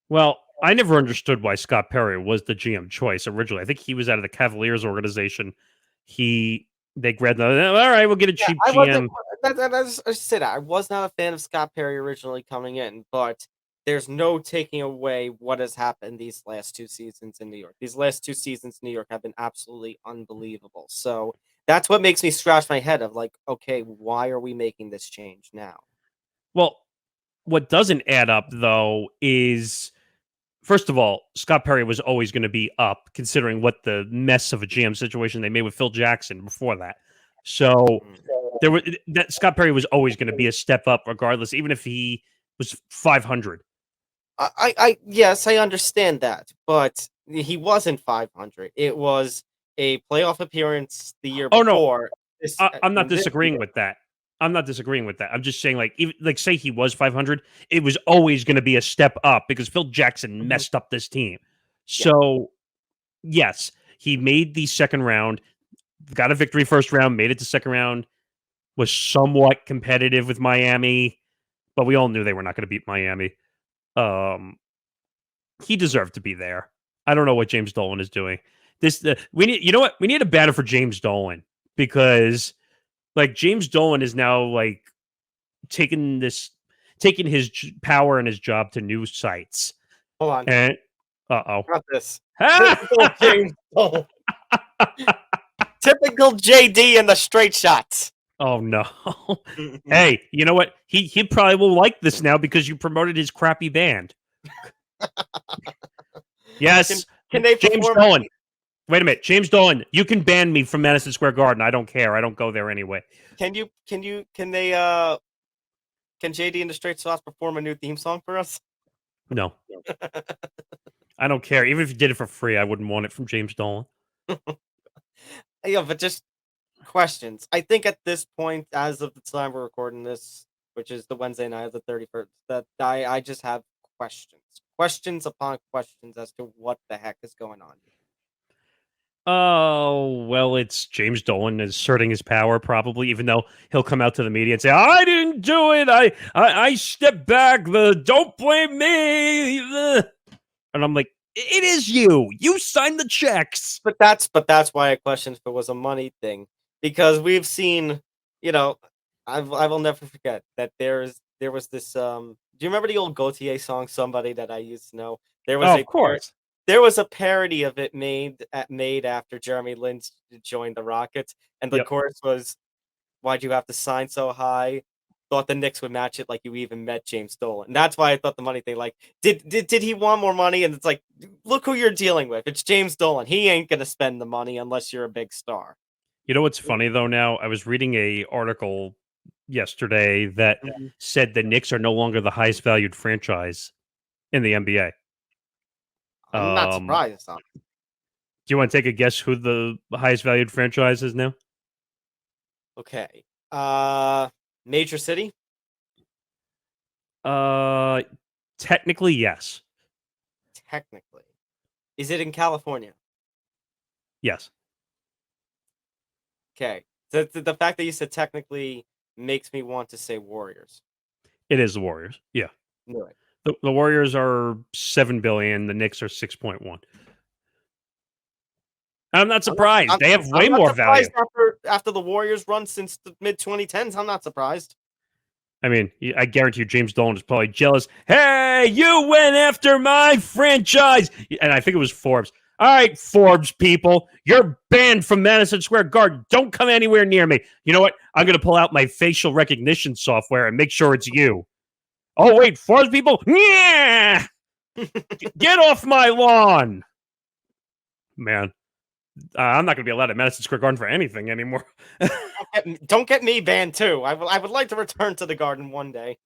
Well, I never understood why Scott Perry was the GM choice originally. I think he was out of the Cavaliers organization. They grabbed all right, we'll get a cheap GM. I said I was not a fan of Scott Perry originally coming in, but there's no taking away what has happened these last two seasons in New York. These last two seasons in New York have been absolutely unbelievable. So that's what makes me scratch my head of like, okay, why are we making this change now? Well, what doesn't add up, though, is, first of all, Scott Perry was always going to be up, considering what the mess of a GM situation they made with Phil Jackson before that. So that Scott Perry was always going to be a step up, regardless, even if he was 500. Yes, I understand that, but he wasn't 500. It was a playoff appearance the year before. No, I'm not disagreeing with that. I'm not disagreeing with that. I'm just saying, like, even like say he was 500, it was always going to be a step up because Phil Jackson messed up this team. So yes, he made the second round, got a victory first round, made it to second round, was somewhat competitive with Miami, but we all knew they were not going to beat Miami. He deserved to be there. I don't know what James Dolan is doing. We need, you know what? We need a banner for James Dolan because, like, James Dolan is now like taking his power and his job to new sites. Hold on. And Got this. Typical James Dolan. Typical JD in the straight shots. Oh no. Hey, you know what? He probably will like this now because you promoted his crappy band. Yes. Can they James perform? Dolan. Wait a minute. James Dolan, you can ban me from Madison Square Garden. I don't care. I don't go there anyway. Can JD and the Straight Shots perform a new theme song for us? No. I don't care. Even if you did it for free, I wouldn't want it from James Dolan. Yeah, but just questions. I think at this point, as of the time we're recording this, which is the Wednesday night of the 31st, that I just have questions upon questions as to what the heck is going on here. Oh, well, it's James Dolan asserting his power, probably, even though he'll come out to the media and say, I didn't do it. I stepped back. Don't blame me. And I'm like, it is you. You signed the checks. But that's why I questioned if it was a money thing. Because we've seen, I will never forget that there was this do you remember the old Gautier song, Somebody, that I used to know? There was of course. There was a parody of it made after Jeremy Lin joined the Rockets, and the chorus was, "Why'd you have to sign so high? Thought the Knicks would match it like you even met James Dolan." And that's why I thought the money thing, like, did he want more money? And it's like, look who you're dealing with. It's James Dolan. He ain't gonna spend the money unless you're a big star. You know what's funny though? Now I was reading a article yesterday that said the Knicks are no longer the highest valued franchise in the NBA. I'm not surprised. Do you want to take a guess who the highest valued franchise is now? Okay. Major city? Technically, yes. Technically. Is it in California? Yes. Okay. The fact that you said technically makes me want to say Warriors. It is the Warriors. Yeah. Knew it. The Warriors are $7 billion. The Knicks are 6.1. I'm not surprised. They have way more value. After the Warriors run since the mid 2010s, I'm not surprised. I mean, I guarantee you, James Dolan is probably jealous. Hey, you went after my franchise, and I think it was Forbes. All right, Forbes people, you're banned from Madison Square Garden. Don't come anywhere near me. You know what? I'm going to pull out my facial recognition software and make sure it's you. Oh, wait, Forbes people? Yeah! Get off my lawn. Man, I'm not going to be allowed at Madison Square Garden for anything anymore. Don't get me banned, too. I would like to return to the Garden one day.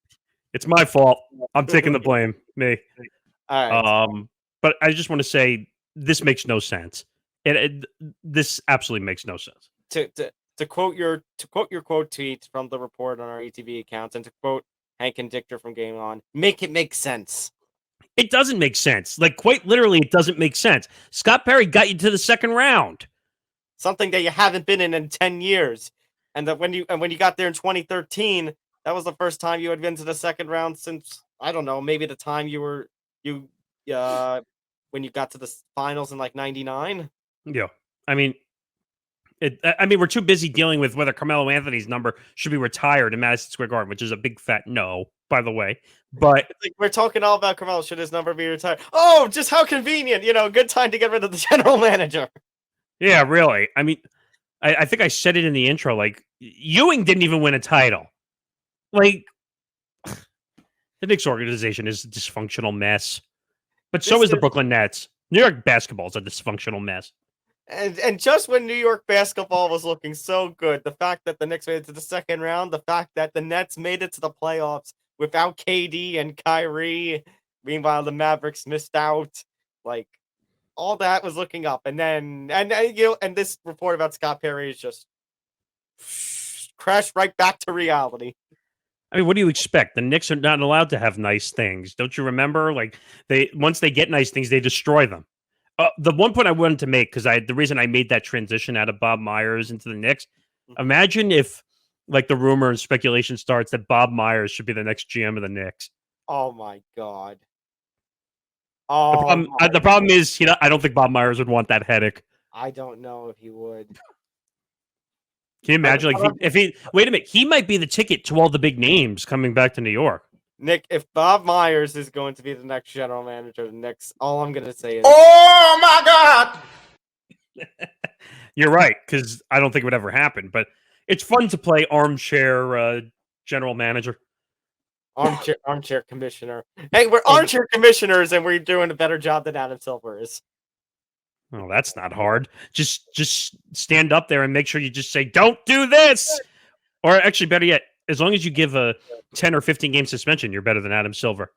It's my fault. I'm taking the blame. Me. All right. But I just want to say, this makes no sense. This absolutely makes no sense. To quote your quote tweet from the report on our ETV accounts, and to quote Hank and Dichter from Game On, make it make sense. It doesn't make sense. Like, quite literally, it doesn't make sense. Scott Perry got you to the second round. Something that you haven't been in 10 years. And that when you got there in 2013, that was the first time you had been to the second round since, I don't know, maybe the time when you got to the finals in like 99. Yeah. I mean, we're too busy dealing with whether Carmelo Anthony's number should be retired in Madison Square Garden, which is a big fat no, by the way. But we're talking all about Carmelo. Should his number be retired? Oh, just how convenient. Good time to get rid of the general manager. Yeah, really. I mean, I think I said it in the intro. Like, Ewing didn't even win a title. Like, the Knicks organization is a dysfunctional mess. But so is the Brooklyn Nets. New York basketball is a dysfunctional mess. And just when New York basketball was looking so good, the fact that the Knicks made it to the second round, the fact that the Nets made it to the playoffs without KD and Kyrie, meanwhile the Mavericks missed out, like, all that was looking up. And then and this report about Scott Perry is just crashed right back to reality. I mean, what do you expect? The Knicks are not allowed to have nice things. Don't you remember? Like, once they get nice things, they destroy them. The one point I wanted to make, because the reason I made that transition out of Bob Myers into the Knicks, imagine if like the rumor and speculation starts that Bob Myers should be the next GM of the Knicks. Oh my God. The problem is, I don't think Bob Myers would want that headache. I don't know if he would. Can you imagine, if he wait a minute, he might be the ticket to all the big names coming back to New York. Nick, if Bob Myers is going to be the next general manager of the Knicks, all I'm going to say is, oh my God! You're right, because I don't think it would ever happen. But it's fun to play armchair general manager. Armchair commissioner. Hey, we're armchair commissioners, and we're doing a better job than Adam Silver is. Oh, that's not hard. Just stand up there and make sure you just say, "Don't do this," or actually, better yet, as long as you give a 10 or 15 game suspension, you're better than Adam Silver.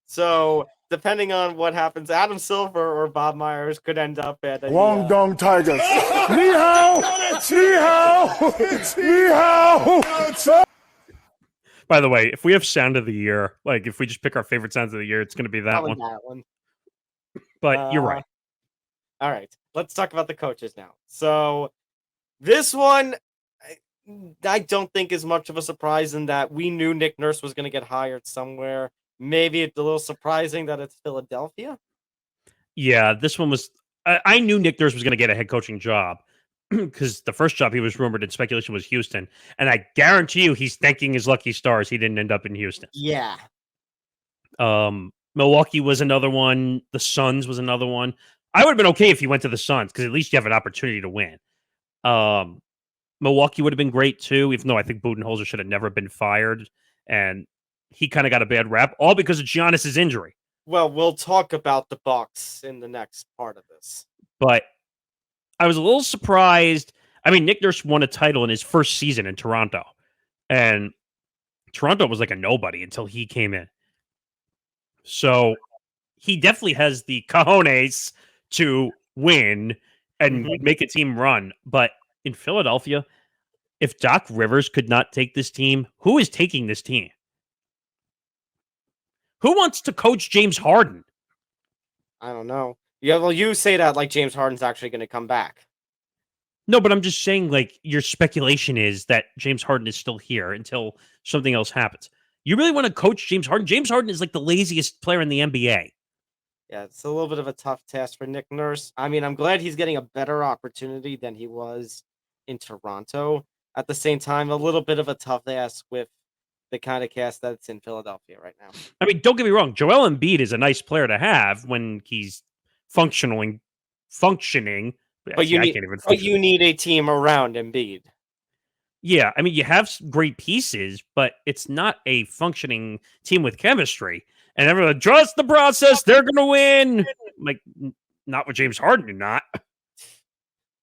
So, depending on what happens, Adam Silver or Bob Myers could end up at the Guangdong Tigers. Ni hao! Ni hao! Ni hao! By the way, if we have sound of the year, like if we just pick our favorite sounds of the year, it's going to be that one. But you're right. All right, let's talk about the coaches now. So, this one, I don't think is much of a surprise in that we knew Nick Nurse was going to get hired somewhere. Maybe it's a little surprising that it's Philadelphia. Yeah, this one was. I knew Nick Nurse was going to get a head coaching job because the first job he was rumored in speculation was Houston, and I guarantee you he's thanking his lucky stars he didn't end up in Houston. Yeah. Milwaukee was another one. The Suns was another one. I would have been okay if he went to the Suns because at least you have an opportunity to win. Milwaukee would have been great too, even though I think Budenholzer should have never been fired, and he kind of got a bad rap, all because of Giannis's injury. Well, we'll talk about the Bucks in the next part of this. But I was a little surprised. I mean, Nick Nurse won a title in his first season in Toronto, and Toronto was like a nobody until he came in. So he definitely has the cojones to win and make a team run. But in Philadelphia, if Doc Rivers could not take this team, who is taking this team? Who wants to coach James Harden? I don't know. Yeah, well, you say that like James Harden's actually going to come back. No, but I'm just saying, like, your speculation is that James Harden is still here until something else happens. You really want to coach James Harden? James Harden is like the laziest player in the NBA. Yeah, it's a little bit of a tough task for Nick Nurse. I mean, I'm glad he's getting a better opportunity than he was in Toronto. At the same time, a little bit of a tough task with the kind of cast that's in Philadelphia right now. I mean, don't get me wrong. Joel Embiid is a nice player to have when he's functioning. But you need a team around Embiid. Yeah, I mean, you have great pieces, but it's not a functioning team with chemistry. And everyone, trust the process, they're going to win. Like, not with James Harden, you're not.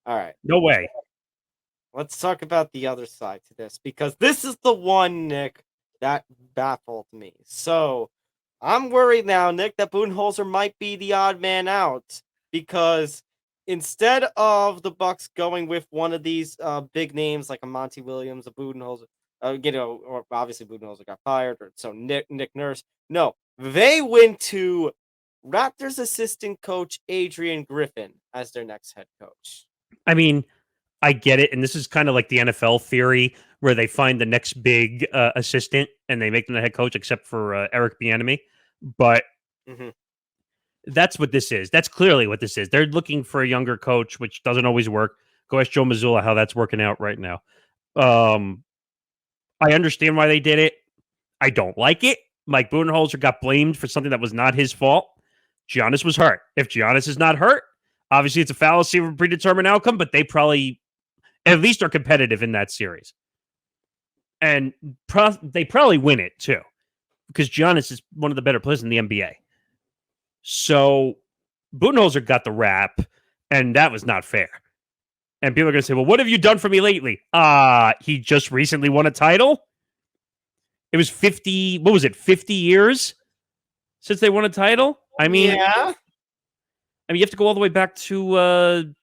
All right. No way. Let's talk about the other side to this, because this is the one, Nick, that baffled me. So, I'm worried now, Nick, that Budenholzer might be the odd man out, because instead of the Bucks going with one of these big names like a Monty Williams, a Budenholzer, or obviously Budenholzer got fired, or so Nick Nurse. No, they went to Raptors assistant coach Adrian Griffin as their next head coach. I mean, I get it, and this is kind of like the NFL theory where they find the next big assistant and they make them the head coach, except for Eric Bieniemy. But that's what this is. That's clearly what this is. They're looking for a younger coach, which doesn't always work. Go ask Joe Mazzulla how that's working out right now. I understand why they did it. I don't like it. Mike Budenholzer got blamed for something that was not his fault. Giannis was hurt. If Giannis is not hurt, obviously it's a fallacy of a predetermined outcome, but they probably at least are competitive in that series. And they probably win it too, because Giannis is one of the better players in the NBA. So Budenholzer got the rap, and that was not fair. And people are going to say, well, what have you done for me lately? He just recently won a title. It was 50 years since they won a title? I mean, yeah. I mean, you have to go all the way back to, oh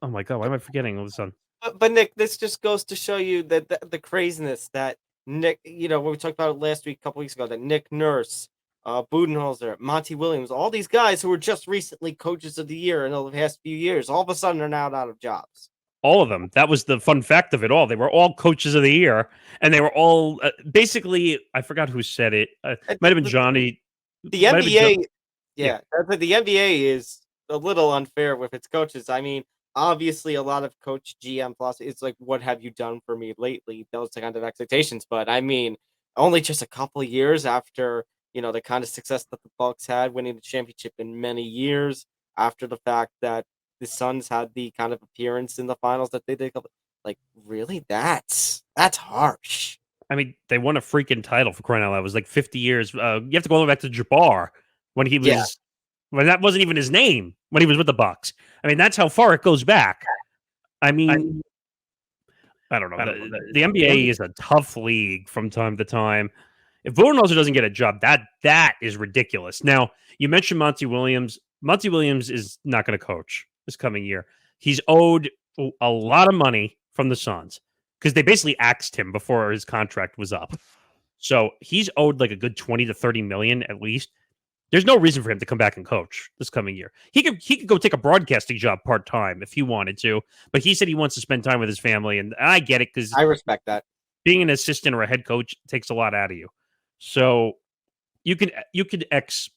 my God, why am I forgetting all of a sudden? But Nick, this just goes to show you that the craziness that Nick, what we talked about last week, a couple weeks ago, that Nick Nurse Budenholzer, Monty Williams, all these guys who were just recently coaches of the year in the past few years, all of a sudden are now out of jobs. All of them. That was the fun fact of it all. They were all coaches of the year, and they were all basically. I forgot who said it. Might have been Johnny. The NBA, the NBA is a little unfair with its coaches. I mean, obviously, a lot of coach GM philosophy. It's like, what have you done for me lately? Those kind of expectations. But I mean, only just a couple of years after the kind of success that the Bucks had, winning the championship in many years, after the fact that the Suns had the kind of appearance in the finals that they did. Like, really, that's harsh. I mean, they won a freaking title for crying out loud. It was like 50 years. You have to go all the way back to Jabbar when he was when that wasn't even his name when he was with the Bucks. I mean, that's how far it goes back. I mean, I don't know. The NBA is a tough league from time to time. If Budenholzer doesn't get a job, that is ridiculous. Now, you mentioned Monty Williams. Monty Williams is not going to coach this coming year. He's owed a lot of money from the Suns because they basically axed him before his contract was up. So he's owed like a good 20 to 30 million at least. There's no reason for him to come back and coach this coming year. He could go take a broadcasting job part-time if he wanted to, but he said he wants to spend time with his family, and I get it because I respect that. Being an assistant or a head coach takes a lot out of you. So you can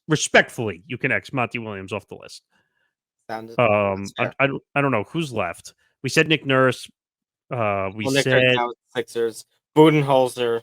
respectfully Monty Williams off the list. I don't know who's left. We said Nick Nurse. Nick said Sixers. Budenholzer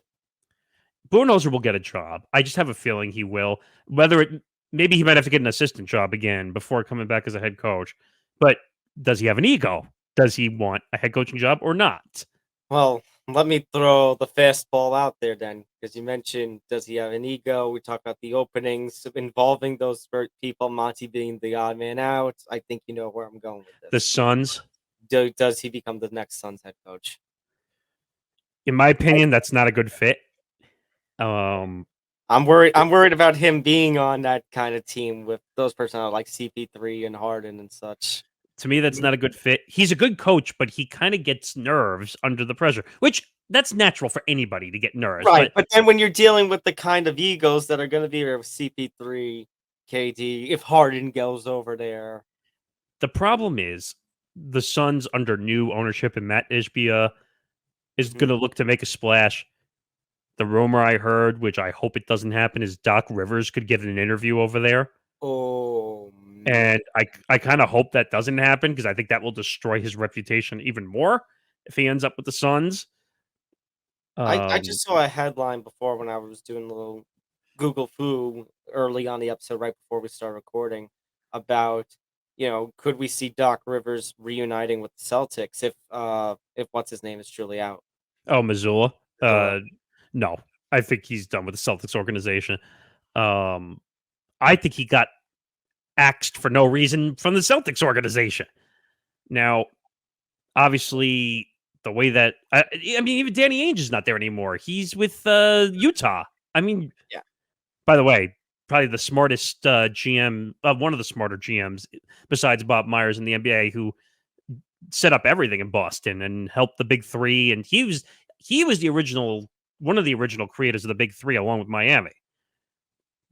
will get a job. I just have a feeling he will. Maybe he might have to get an assistant job again before coming back as a head coach. But does he have an ego? Does he want a head coaching job or not? Well, let me throw the fastball out there then, because you mentioned, does he have an ego? We talked about the openings involving those people, Monty being the odd man out. I think you know where I'm going with this. The Suns? Does he become the next Suns head coach? In my opinion, that's not a good fit. I'm worried about him being on that kind of team with those personnel like CP3 and Harden and such. To me, that's not a good fit. He's a good coach, but he kind of gets nerves under the pressure, which that's natural for anybody to get nerves. Right, but then when you're dealing with the kind of egos that are going to be there with CP3, KD, if Harden goes over there. The problem is the Suns under new ownership and Matt Ishbia is going to look to make a splash. The rumor I heard, which I hope it doesn't happen, is Doc Rivers could get an interview over there. Oh, and I kind of hope that doesn't happen because I think that will destroy his reputation even more if he ends up with the Suns. I just saw a headline before when I was doing a little Google Foo early on the episode right before we started recording about, could we see Doc Rivers reuniting with the Celtics if what's his name is truly out? Oh, Missoula? No, I think he's done with the Celtics organization. I think he got axed for no reason from the Celtics organization. Now, obviously, the way that I mean, even Danny Ainge is not there anymore. He's with Utah. I mean, yeah. By the way, probably the smartest GM, one of the smarter GMs besides Bob Myers in the NBA, who set up everything in Boston and helped the Big Three. And he was the original, one of the original creators of the Big Three, along with Miami.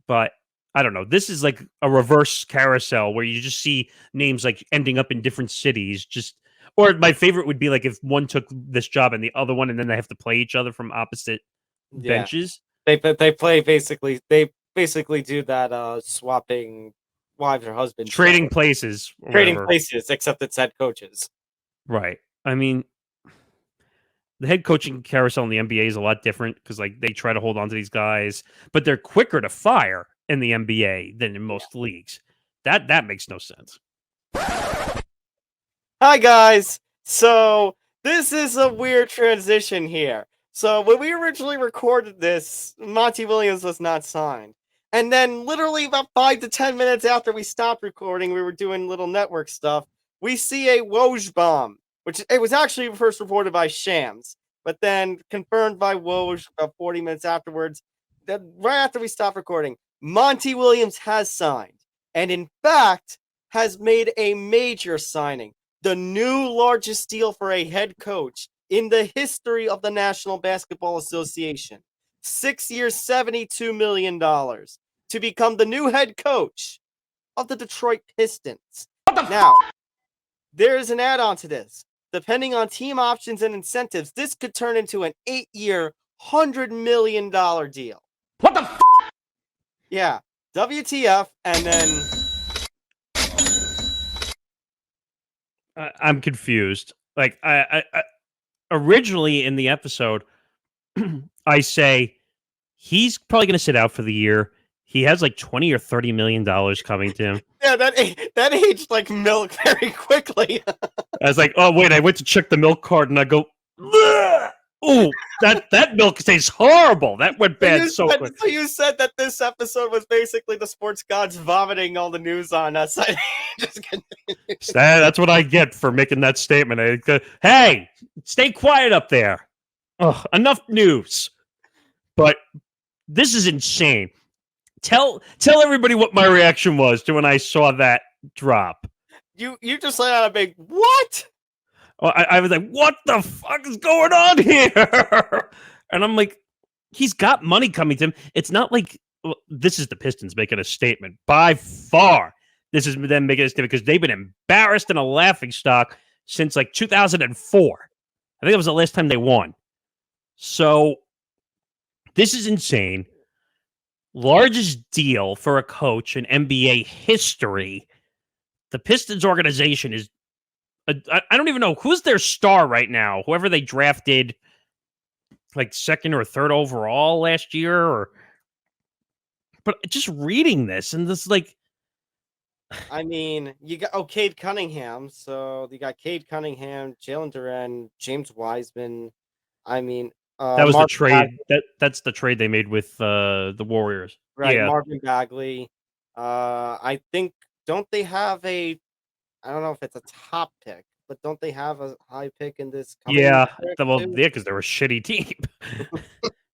But I don't know. This is like a reverse carousel where you just see names like ending up in different cities. Or my favorite would be like if one took this job and the other one, and then they have to play each other from opposite benches. They basically do that swapping wives or husbands, trading places, except it's head coaches. Right. I mean, the head coaching carousel in the NBA is a lot different because like they try to hold on to these guys, but they're quicker to fire in the NBA than in most leagues. That makes no sense. Hi guys. So this is a weird transition here. So when we originally recorded this, Monty Williams was not signed. And then literally about 5 to 10 minutes after we stopped recording, we were doing little network stuff. We see a Woj bomb, which it was actually first reported by Shams, but then confirmed by Woj about 40 minutes afterwards. That right after we stopped recording, Monty Williams has signed, and in fact has made a major signing, the new largest deal for a head coach in the history of the National Basketball Association. 6 years, $72 million. to become the new head coach of the Detroit Pistons. Now, there is an add-on to this. Depending on team options and incentives, this could turn into an 8-year, $100 million deal. What the f? Yeah, WTF, and then... I'm confused. Like, I originally in the episode, I say he's probably going to sit out for the year. He has like $20 or $30 million coming to him. Yeah, that aged like milk very quickly. I was like, oh wait, I went to check the milk carton. I go, oh, that milk tastes horrible. That went bad so quick. So you said that this episode was basically the sports gods vomiting all the news on us. That's what I get for making that statement. I go, hey, stay quiet up there. Oh, enough news. But this is insane. Tell everybody what my reaction was to when I saw that drop. You just let out a big what? Oh, I was like, what the fuck is going on here? And I'm like, he's got money coming to him. It's not like this is the Pistons making a statement. By far, this is them making a statement because they've been embarrassed and a laughingstock since like 2004. I think that was the last time they won. So this is insane. Largest deal for a coach in NBA history. The Pistons organization is, I don't even know who's their star right now. Whoever they drafted, like second or third overall last year, but just reading this and this, like, I mean, you got Cade Cunningham. So you got Cade Cunningham, Jalen Duren, James Wiseman. I mean, that was Marvin the trade. Bagley. That's the trade they made with the Warriors, Right? Yeah. Marvin Bagley. I think don't they have a? I don't know if it's a top pick, but don't they have a high pick in this? Yeah, because they're a shitty team.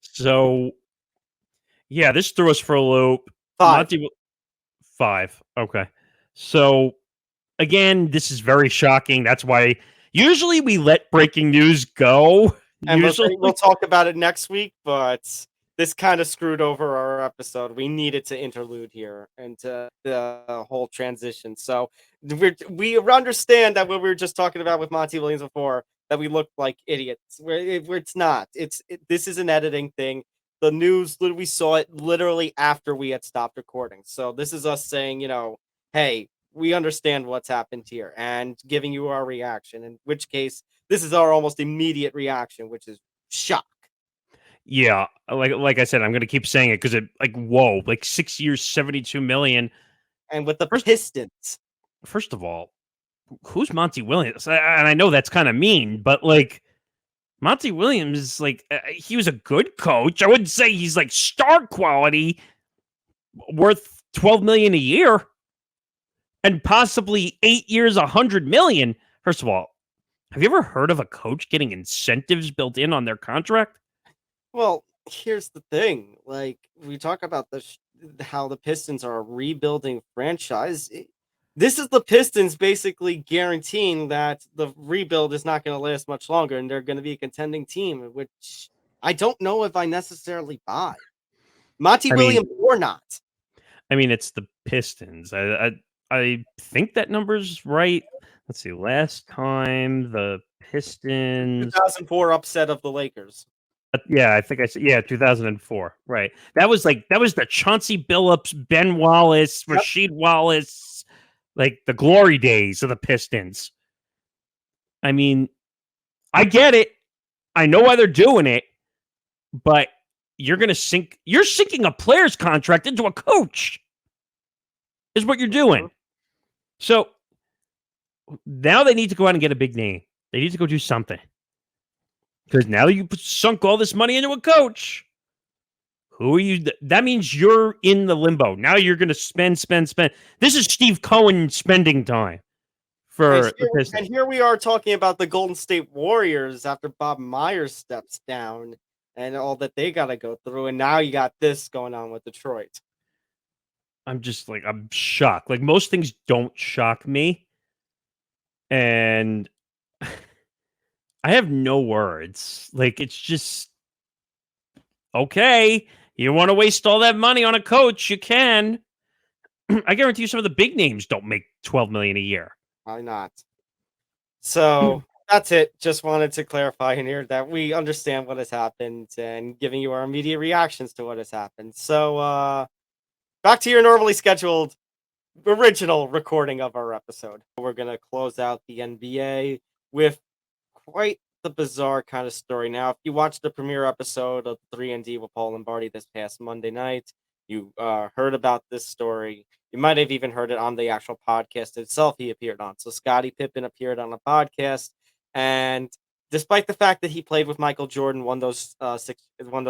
So, yeah, this threw us for a loop. 5. 5. Okay. So, again, this is very shocking. That's why usually we let breaking news go. And we'll talk about it next week, but this kind of screwed over our episode. We needed to interlude here into the whole transition. So we understand that what we were just talking about with Monty Williams before, that we look like idiots. Where it's not. This is an editing thing. The news, we saw it literally after we had stopped recording. So this is us saying, hey, we understand what's happened here and giving you our reaction. In which case, this is our almost immediate reaction, which is shock. Yeah, like I said, I'm going to keep saying it because whoa, 6 years, $72 million. And with the Pistons. First of all, who's Monty Williams? And I know that's kind of mean, but Monty Williams, he was a good coach. I wouldn't say he's star quality, worth $12 million a year, and possibly 8 years, $100 million. First of all, have you ever heard of a coach getting incentives built in on their contract? Well, here's the thing. We talk about how the Pistons are a rebuilding franchise. This is the Pistons basically guaranteeing that the rebuild is not going to last much longer and they're going to be a contending team, which I don't know if I necessarily buy. Monty Williams or not. I mean, it's the Pistons. I think that number's right. Let's see. Last time the Pistons 2004 upset of the Lakers. Yeah, I think I said 2004. Right. That was the Chauncey Billups, Ben Wallace, Rasheed Wallace, the glory days of the Pistons. I mean, I get it. I know why they're doing it, but you're sinking a player's contract into a coach. Is what you're doing. So now they need to go out and get a big name. They need to go do something. Because now you sunk all this money into a coach. Who are you? That means you're in the limbo. Now you're going to spend. This is Steve Cohen spending time for the Pistons. And here we are talking about the Golden State Warriors after Bob Myers steps down and all that they got to go through. And now you got this going on with Detroit. I'm just I'm shocked. Most things don't shock me. And I have no words. It's just okay. You want to waste all that money on a coach, you can. I guarantee you some of the big names don't make $12 million a year. Why not? So that's it. Just wanted to clarify in here that we understand what has happened and giving you our immediate reactions to what has happened. So back to your normally scheduled original recording of our episode. We're going to close out the NBA with quite the bizarre kind of story. Now, if you watched the premiere episode of 3&D with Paul Lombardi this past Monday night, you heard about this story. You might have even heard it on the actual podcast itself he appeared on. So Scottie Pippen appeared on a podcast, and despite the fact that he played with Michael Jordan, won those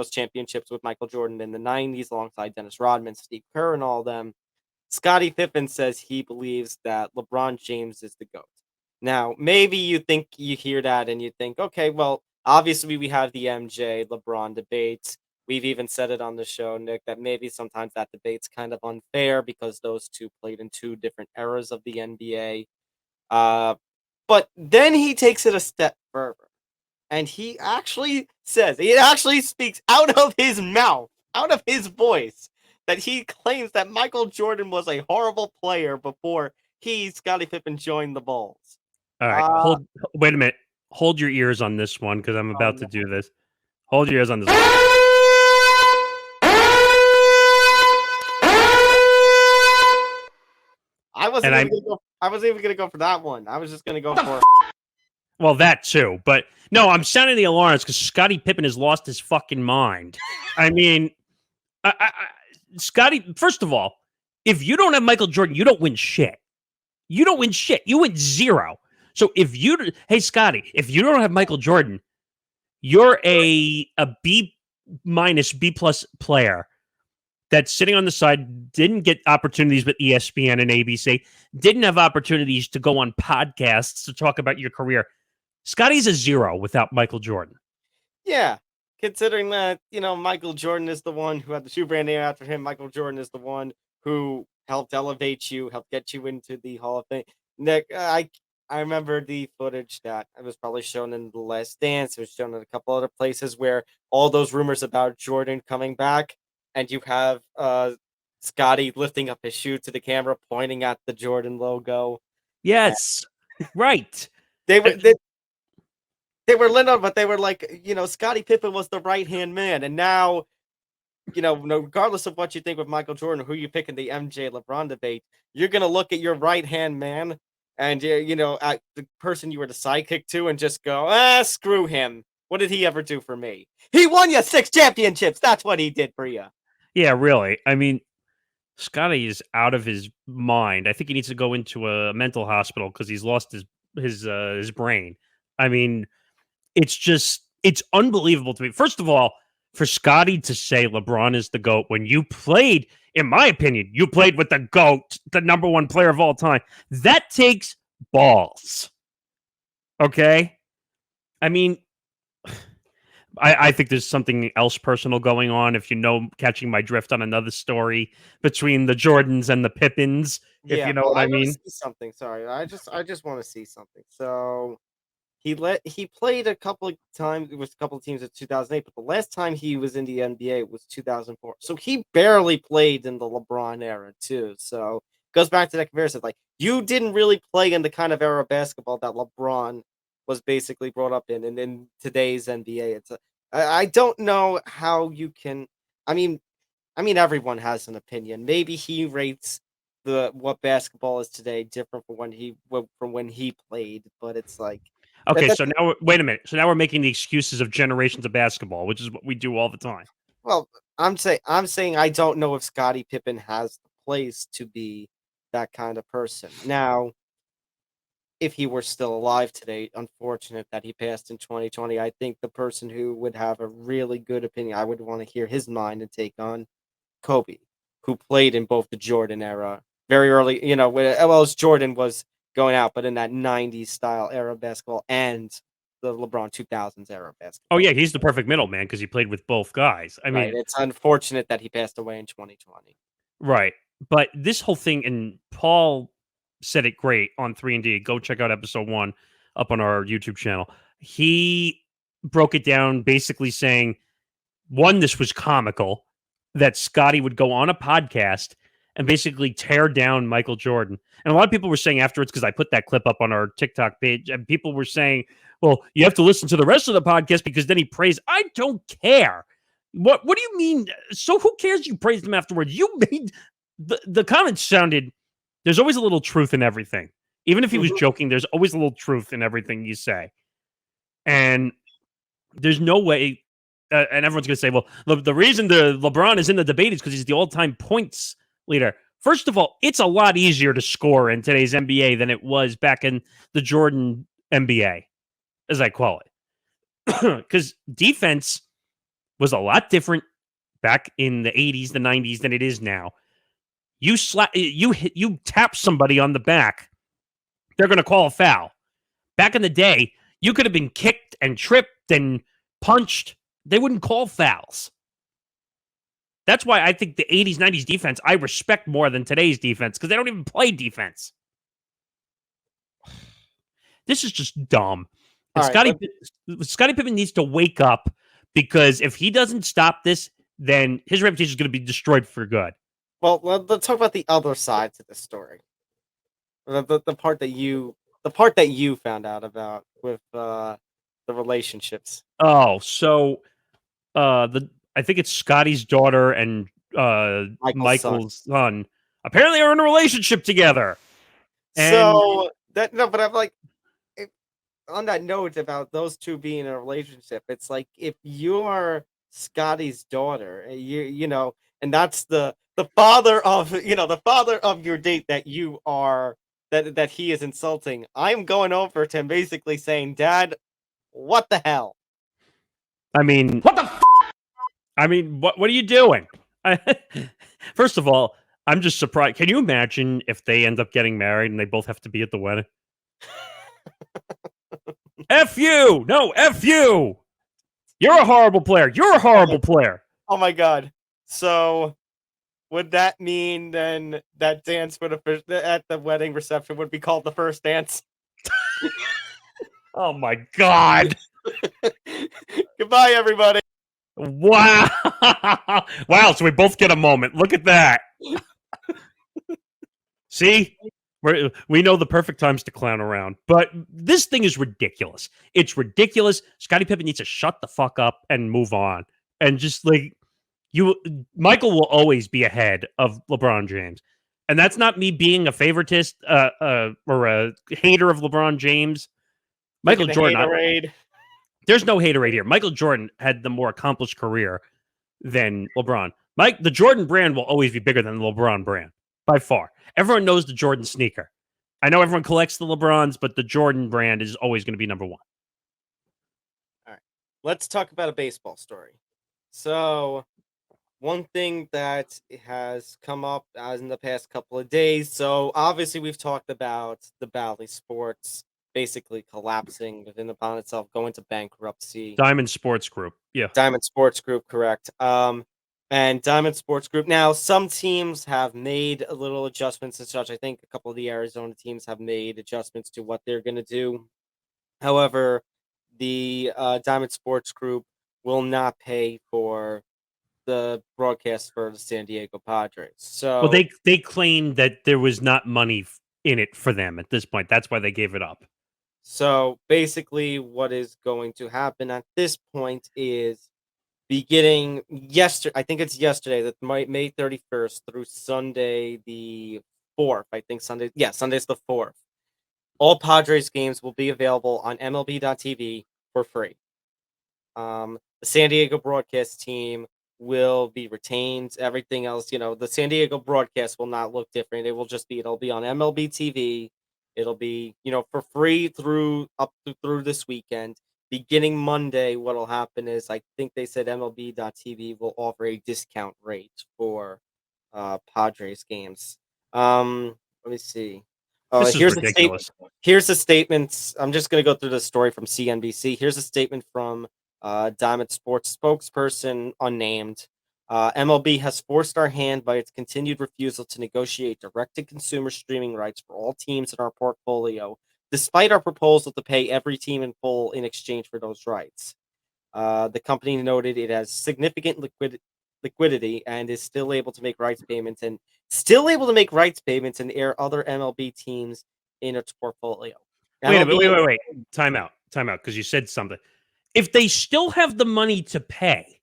championships with Michael Jordan in the 90s alongside Dennis Rodman, Steve Kerr, and all of them, Scottie Pippen says he believes that LeBron James is the GOAT. Now, maybe you hear that and you think, okay, well, obviously we have the MJ LeBron debates. We've even said it on the show, Nick, that maybe sometimes that debate's kind of unfair because those two played in two different eras of the NBA. But then he takes it a step further. And he actually speaks out of his mouth, out of his voice, that he claims that Michael Jordan was a horrible player before Scottie Pippen, joined the Bulls. All right, wait a minute. Hold your ears on this one because I'm about to do this. Hold your ears on this one. I wasn't even going to go for that one. I was just going to go for... Well, that too. But no, I'm sounding the alarms because Scottie Pippen has lost his fucking mind. I mean... Scottie, first of all, if you don't have Michael Jordan, you don't win shit. You don't win shit. You win zero. So hey, Scottie, if you don't have Michael Jordan, you're a B- B+ player that's sitting on the side, didn't get opportunities with ESPN and ABC, didn't have opportunities to go on podcasts to talk about your career. Scottie's a zero without Michael Jordan. Yeah. Considering that, Michael Jordan is the one who had the shoe brand named after him. Michael Jordan is the one who helped elevate you, helped get you into the Hall of Fame. Nick, I remember the footage that it was probably shown in The Last Dance. It was shown in a couple other places where all those rumors about Jordan coming back, and you have Scottie lifting up his shoe to the camera, pointing at the Jordan logo. Yes, right. They were lit up, but they were like, Scottie Pippen was the right-hand man. And now, regardless of what you think with Michael Jordan, who you pick in the MJ LeBron debate, you're going to look at your right-hand man and, at the person you were the sidekick to and just go, screw him. What did he ever do for me? He won you 6 championships. That's what he did for you. Yeah, really. I mean, Scottie is out of his mind. I think he needs to go into a mental hospital because he's lost his brain. I mean... It's unbelievable to me. First of all, for Scottie to say LeBron is the GOAT when you played, in my opinion, you played with the GOAT, the number one player of all time. That takes balls. Okay? I mean, I think there's something else personal going on, if catching my drift on another story between the Jordans and the Pippins, if you know what I mean. See something. Sorry. I just want to see something. So... He played a couple of times with a couple of teams in 2008, but the last time he was in the NBA was 2004. So he barely played in the LeBron era too. So it goes back to that comparison. Like, you didn't really play in the kind of era of basketball that LeBron was basically brought up in, and in today's NBA, I don't know how you can. I mean, everyone has an opinion. Maybe he rates what basketball is today different from when he played, but it's like. Okay, so now wait a minute. So now we're making the excuses of generations of basketball, which is what we do all the time. Well, I'm saying I don't know if Scottie Pippen has the place to be that kind of person. Now, if he were still alive today, unfortunate that he passed in 2020, I think the person who would have a really good opinion, I would want to hear his mind and take on Kobe, who played in both the Jordan era, very early, as Jordan was going out, but in that 90s style era of basketball and the LeBron 2000s era of basketball. Oh, yeah, he's the perfect middleman because he played with both guys. I mean, it's unfortunate that he passed away in 2020. Right. But this whole thing, and Paul said it great on 3&D. Go check out episode 1 up on our YouTube channel. He broke it down basically saying, one, this was comical. that Scottie would go on a podcast and basically tear down Michael Jordan. And a lot of people were saying afterwards, because I put that clip up on our TikTok page, and people were saying, well, you have to listen to the rest of the podcast because then he praised. I don't care. What do you mean? So who cares you praised him afterwards? You made the comments sounded, there's always a little truth in everything. Even if he was joking, there's always a little truth in everything you say. And there's no way, and everyone's going to say, well, the reason LeBron is in the debate is because he's the all-time points leader. First of all, it's a lot easier to score in today's NBA than it was back in the Jordan NBA, as I call it. Because defense was a lot different back in the 80s, the 90s than it is now. You tap somebody on the back, they're going to call a foul. Back in the day, you could have been kicked and tripped and punched. They wouldn't call fouls. That's why I think the 80s, 90s defense I respect more than today's defense, because they don't even play defense. This is just dumb. And Scottie Pippen needs to wake up, because if he doesn't stop this, then his reputation is going to be destroyed for good. Well, let's talk about the other side to this story. The part that you found out about with the relationships. Oh, so I think it's Scottie's daughter and Michael's son apparently are in a relationship together. And but I'm like, on that note about those two being in a relationship, it's like if you're Scottie's daughter, you know, and that's the father of your date that you are that he is insulting. I'm going over to him basically saying, Dad, what the hell? I mean, what the f-? I mean, what are you doing? First of all, I'm just surprised. Can you imagine if they end up getting married and they both have to be at the wedding? F you! No, F you! You're a horrible player. You're a horrible player. Oh my God. So would that mean then that dance would have at the wedding reception would be called the first dance? Oh my God. Goodbye, everybody. Wow. Wow, so we both get a moment. Look at that. See? We know the perfect times to clown around. But this thing is ridiculous. It's ridiculous. Scottie Pippen needs to shut the fuck up and move on. And just like Michael will always be ahead of LeBron James. And that's not me being a favoritist or a hater of LeBron James. Michael Jordan. There's no haterade here. Michael Jordan had the more accomplished career than LeBron. The Jordan brand will always be bigger than the LeBron brand, by far. Everyone knows the Jordan sneaker. I know everyone collects the LeBrons, but the Jordan brand is always going to be number one. All right. Let's talk about a baseball story. So, one thing that has come up in the past couple of days. So, obviously, we've talked about the Bally Sports basically collapsing within upon itself, going to bankruptcy. Diamond Sports Group. Yeah. Diamond Sports Group, correct. And Diamond Sports Group. Now, some teams have made a little adjustments and such. I think a couple of the Arizona teams have made adjustments to what they're going to do. However, the Diamond Sports Group will not pay for the broadcast for the San Diego Padres. So, well, they claimed that there was not money in it for them at this point. That's why they gave it up. So basically, what is going to happen at this point is beginning yesterday. I think it's yesterday, that May 31st through Sunday the 4th. I think Sunday. Yeah, Sunday's the 4th. All Padres games will be available on MLB.TV for free. The San Diego broadcast team will be retained. Everything else, the San Diego broadcast will not look different. It'll be on MLB TV. It'll be, for free through this weekend. Beginning Monday, what'll happen is I think they said MLB.TV will offer a discount rate for Padres games. Let me see. This is ridiculous. Here's the statements. I'm just going to go through the story from CNBC. Here's a statement from Diamond Sports spokesperson, unnamed. MLB has forced our hand by its continued refusal to negotiate direct-to-consumer streaming rights for all teams in our portfolio, despite our proposal to pay every team in full in exchange for those rights. The company noted it has significant liquidity and is still able to make rights payments and air other MLB teams in its portfolio. Wait. Time out, because you said something. If they still have the money to pay,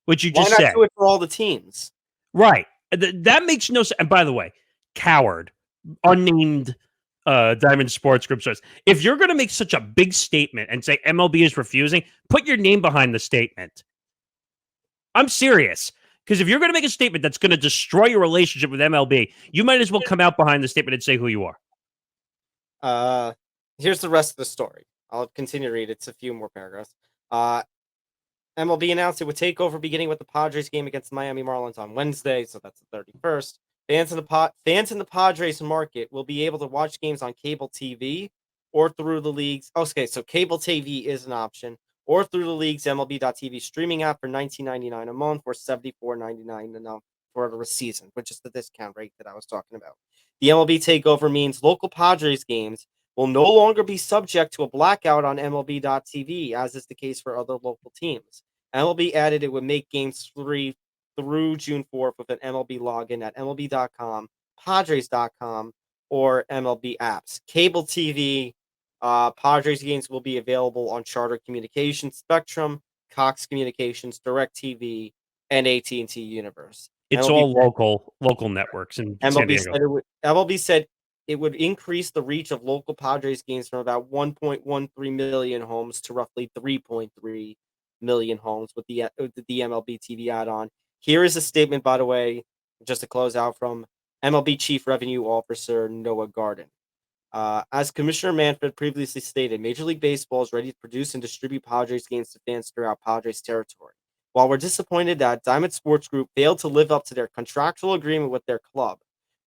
which you just said. Why not said. do it for all the teams? Right. That makes no sense. And by the way, Coward, unnamed Diamond Sports Group says, if you're going to make such a big statement and say MLB is refusing, put your name behind the statement. I'm serious. Because if you're going to make a statement that's going to destroy your relationship with MLB, you might as well come out behind the statement and say who you are. Here's the rest of the story. I'll continue to read. It's a few more paragraphs. MLB announced it would take over beginning with the Padres game against the Miami Marlins on Wednesday, so that's the 31st. Fans in the Padres market will be able to watch games on cable TV or through the league's... Okay, so cable TV is an option, or through the league's MLB.TV streaming app for $19.99 a month or $74.99 for the season, which is the discount rate that I was talking about. The MLB takeover means local Padres games will no longer be subject to a blackout on MLB.TV, as is the case for other local teams. MLB added it would make games free through June 4th with an MLB login at MLB.com, Padres.com, or MLB apps. Cable TV, Padres games will be available on Charter Communications, Spectrum, Cox Communications, DirecTV, and AT&T Universe. It's all local networks in San Diego. MLB said it would increase the reach of local Padres games from about 1.13 million homes to roughly 3.3 million homes with the MLB TV add-on. Here is a statement, by the way, just to close out, from MLB Chief Revenue Officer Noah Garden. As Commissioner Manfred previously stated, Major League Baseball is ready to produce and distribute Padres games to fans throughout Padres territory. While we're disappointed that Diamond Sports Group failed to live up to their contractual agreement with their club,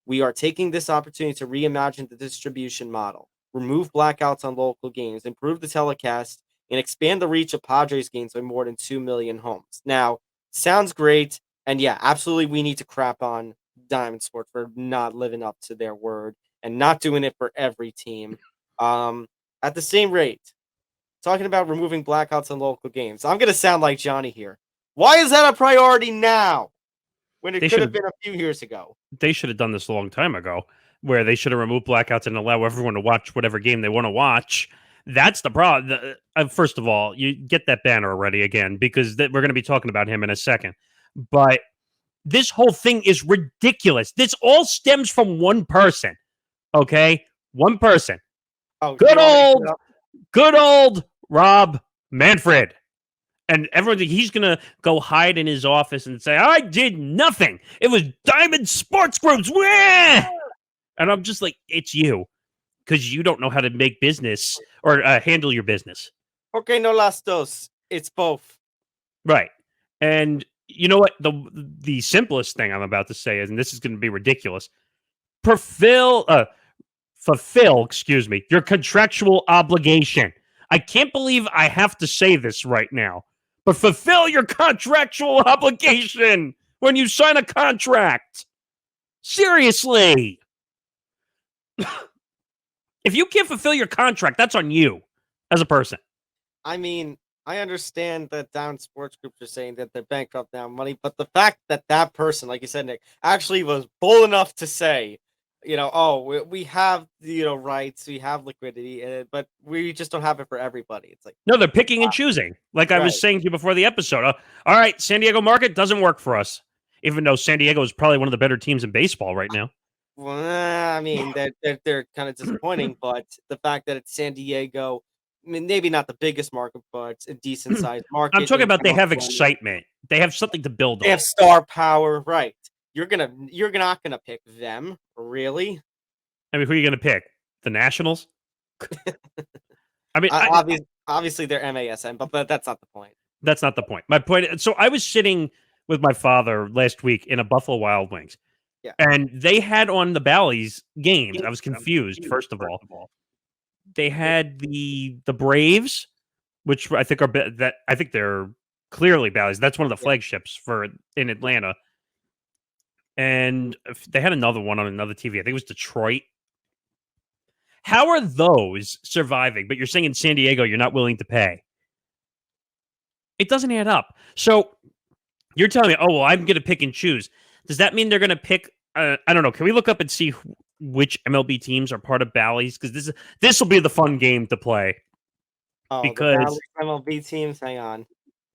we are taking this opportunity to reimagine the distribution model, remove blackouts on local games, improve the telecast, and expand the reach of Padres games by more than 2 million homes. Now, sounds great, and yeah, absolutely we need to crap on Diamond Sports for not living up to their word and not doing it for every team. At the same rate, talking about removing blackouts on local games, I'm going to sound like Johnny here. Why is that a priority now when it could have been a few years ago? They should have done this a long time ago, where they should have removed blackouts and allow everyone to watch whatever game they want to watch. That's the problem. First of all, you get that banner already again, because we're going to be talking about him in a second. But this whole thing is ridiculous. This all stems from one person, okay? One person. Oh, good old Rob Manfred. And everyone, he's going to go hide in his office and say, I did nothing. It was Diamond Sports Groups. Wah! And I'm just like, it's you. Because you don't know how to make business or handle your business. Okay, no las dos. It's both. Right. And you know what? The simplest thing I'm about to say is, and this is going to be ridiculous, fulfill, your contractual obligation. I can't believe I have to say this right now, but fulfill your contractual obligation when you sign a contract. Seriously. If you can't fulfill your contract, that's on you as a person. I mean, I understand that Diamond Sports Group are saying that they're bankrupt now money, but the fact that that person, like you said, Nick, actually was bold enough to say, we have, rights, we have liquidity, but we just don't have it for everybody. It's like, no, they're picking and choosing. Like I was saying to you before the episode. All right, San Diego market doesn't work for us, even though San Diego is probably one of the better teams in baseball right now. Well, I mean, they're kind of disappointing, but the fact that it's San Diego, I mean, maybe not the biggest market, but a decent sized market. I'm talking about they have excitement. They have something to build on. They have star power, right? You're not gonna pick them, really? I mean, who are you gonna pick? The Nationals? I mean, obviously they're MASN, but that's not the point. That's not the point. My point. So I was sitting with my father last week in a Buffalo Wild Wings. Yeah. And they had on the Bally's games. I was confused, first of all. They had the Braves, which I think they're clearly Bally's. That's one of the flagships in Atlanta. And they had another one on another TV. I think it was Detroit. How are those surviving? But you're saying in San Diego you're not willing to pay. It doesn't add up. So You're telling me, oh, well, I'm going to pick and choose. Does that mean they're going to pick? I don't know. Can we look up and see which MLB teams are part of Bally's? Because this will be the fun game to play. Oh, because the MLB teams. Hang on.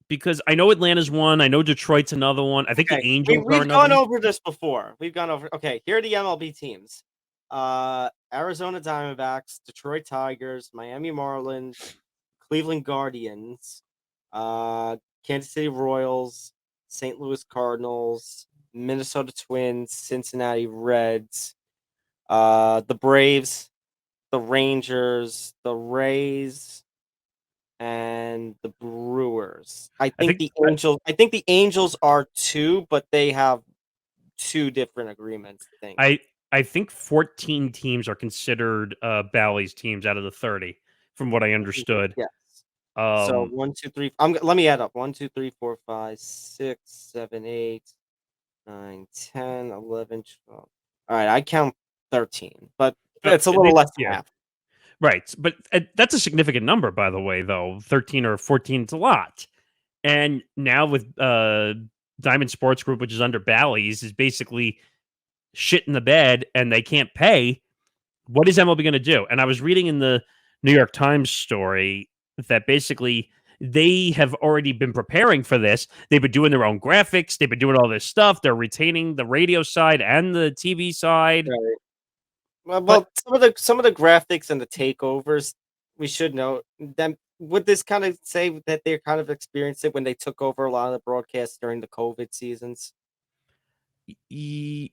Because I know Atlanta's one. I know Detroit's another one. I think the Angels We've are another gone one. over this before. Okay, here are the MLB teams. Arizona Diamondbacks, Detroit Tigers, Miami Marlins, Cleveland Guardians, Kansas City Royals, St. Louis Cardinals, Minnesota Twins, Cincinnati Reds, the Braves, the Rangers, the Rays, and the Brewers. I think the Angels are two, but they have two different agreements. I think 14 teams are considered Bally's teams out of the 30, from what I understood. Yes. So 1, 2, 3. Let me add up. 1, 2, 3, 4, 5, 6, 7, 8, 9, 10, 11, 12. All right, I count 13, but it's a little less than half. Right, but that's a significant number, by the way. Though 13 or 14 is a lot, and now with Diamond Sports Group, which is under Bally's, is basically shit in the bed, and they can't pay. What is MLB going to do? And I was reading in the New York Times story that basically they have already been preparing for this. They've been doing their own graphics. They've been doing all this stuff. They're retaining the radio side and the TV side. Right. Well, some of the graphics and the takeovers, we should know them. Would this kind of say that they're kind of experienced it when they took over a lot of the broadcasts during the COVID seasons?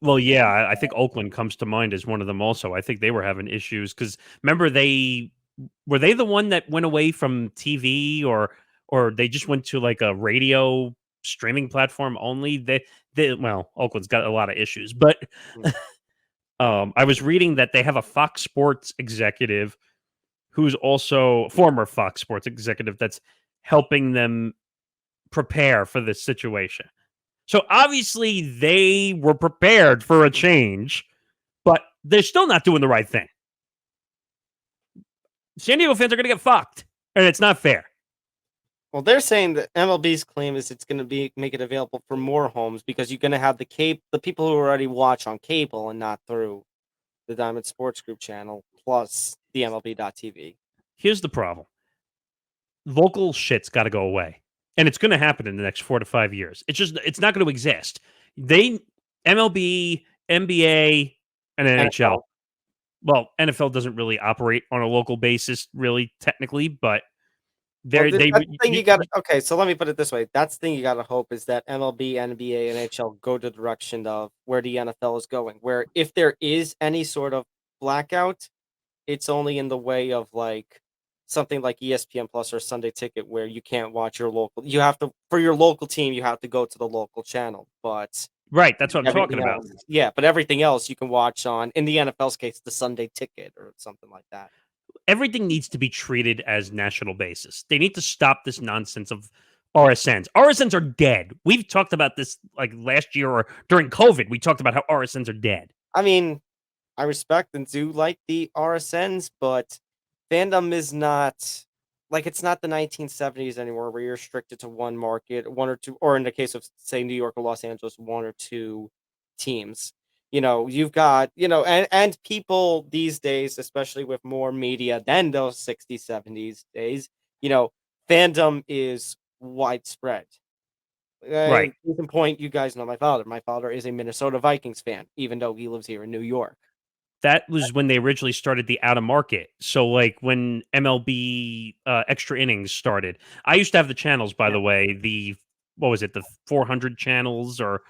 Well, yeah, I think Oakland comes to mind as one of them. Also, I think they were having issues because remember were they the one that went away from TV or they just went to like a radio streaming platform only. Well, Oakland's got a lot of issues, but. I was reading that they have a Fox Sports executive who's also former Fox Sports executive that's helping them prepare for this situation. So obviously they were prepared for a change, but they're still not doing the right thing. San Diego fans are going to get fucked, and it's not fair. Well, they're saying that MLB's claim is it's going to make it available for more homes because you're going to have the people who already watch on cable and not through the Diamond Sports Group channel plus the MLB.TV. Here's the problem. Local shit's got to go away. And it's going to happen in the next 4 to 5 years. It's not going to exist. MLB, NBA, and NHL. Well, NFL doesn't really operate on a local basis, really, technically, but Okay, so let me put it this way. That's the thing you got to hope is that MLB, NBA, and NHL go the direction of where the NFL is going. Where if there is any sort of blackout, it's only in the way of like something like ESPN Plus or Sunday Ticket, where you can't watch your local. You have to for your local team. You have to go to the local channel. But right, that's what I'm talking about. Yeah, but everything else you can watch on, in the NFL's case, the Sunday Ticket or something like that. Everything needs to be treated as national basis. They need to stop this nonsense of RSNs. RSNs are dead. We've talked about this like last year or during COVID. We talked about how RSNs are dead. I mean, I respect and do like the RSNs, but fandom is not like it's not the 1970s anymore where you're restricted to one market, one or two, or in the case of say New York or Los Angeles, one or two teams. You've got, and people these days, especially with more media than those 60s, 70s days, fandom is widespread. Right. Case in point, you guys know my father. My father is a Minnesota Vikings fan, even though he lives here in New York. That was when they originally started the out of market. So like when MLB extra innings started, I used to have the channels, by the way, the 400 channels or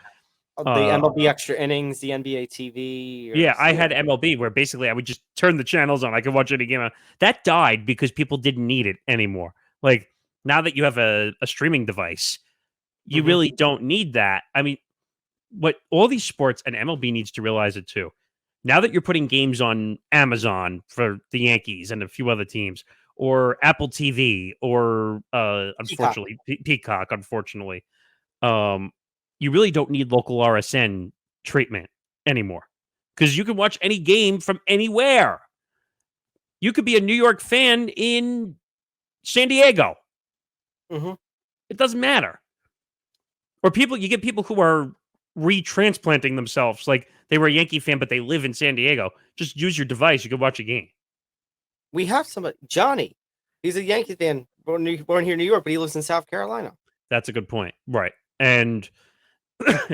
the MLB extra innings, the NBA TV. Yeah, I had MLB where basically I would just turn the channels on. I could watch any game. That died because people didn't need it anymore. Like now that you have a streaming device, you really don't need that. I mean, what all these sports and MLB needs to realize it too. Now that you're putting games on Amazon for the Yankees and a few other teams, or Apple TV, or unfortunately Peacock, unfortunately, you really don't need local RSN treatment anymore because you can watch any game from anywhere. You could be a New York fan in San Diego. It doesn't matter. Or you get people who are retransplanting themselves, like they were a Yankee fan, but they live in San Diego. Just use your device. You can watch a game. We have somebody, Johnny. He's a Yankee fan, born here in New York, but he lives in South Carolina. That's a good point. Right. And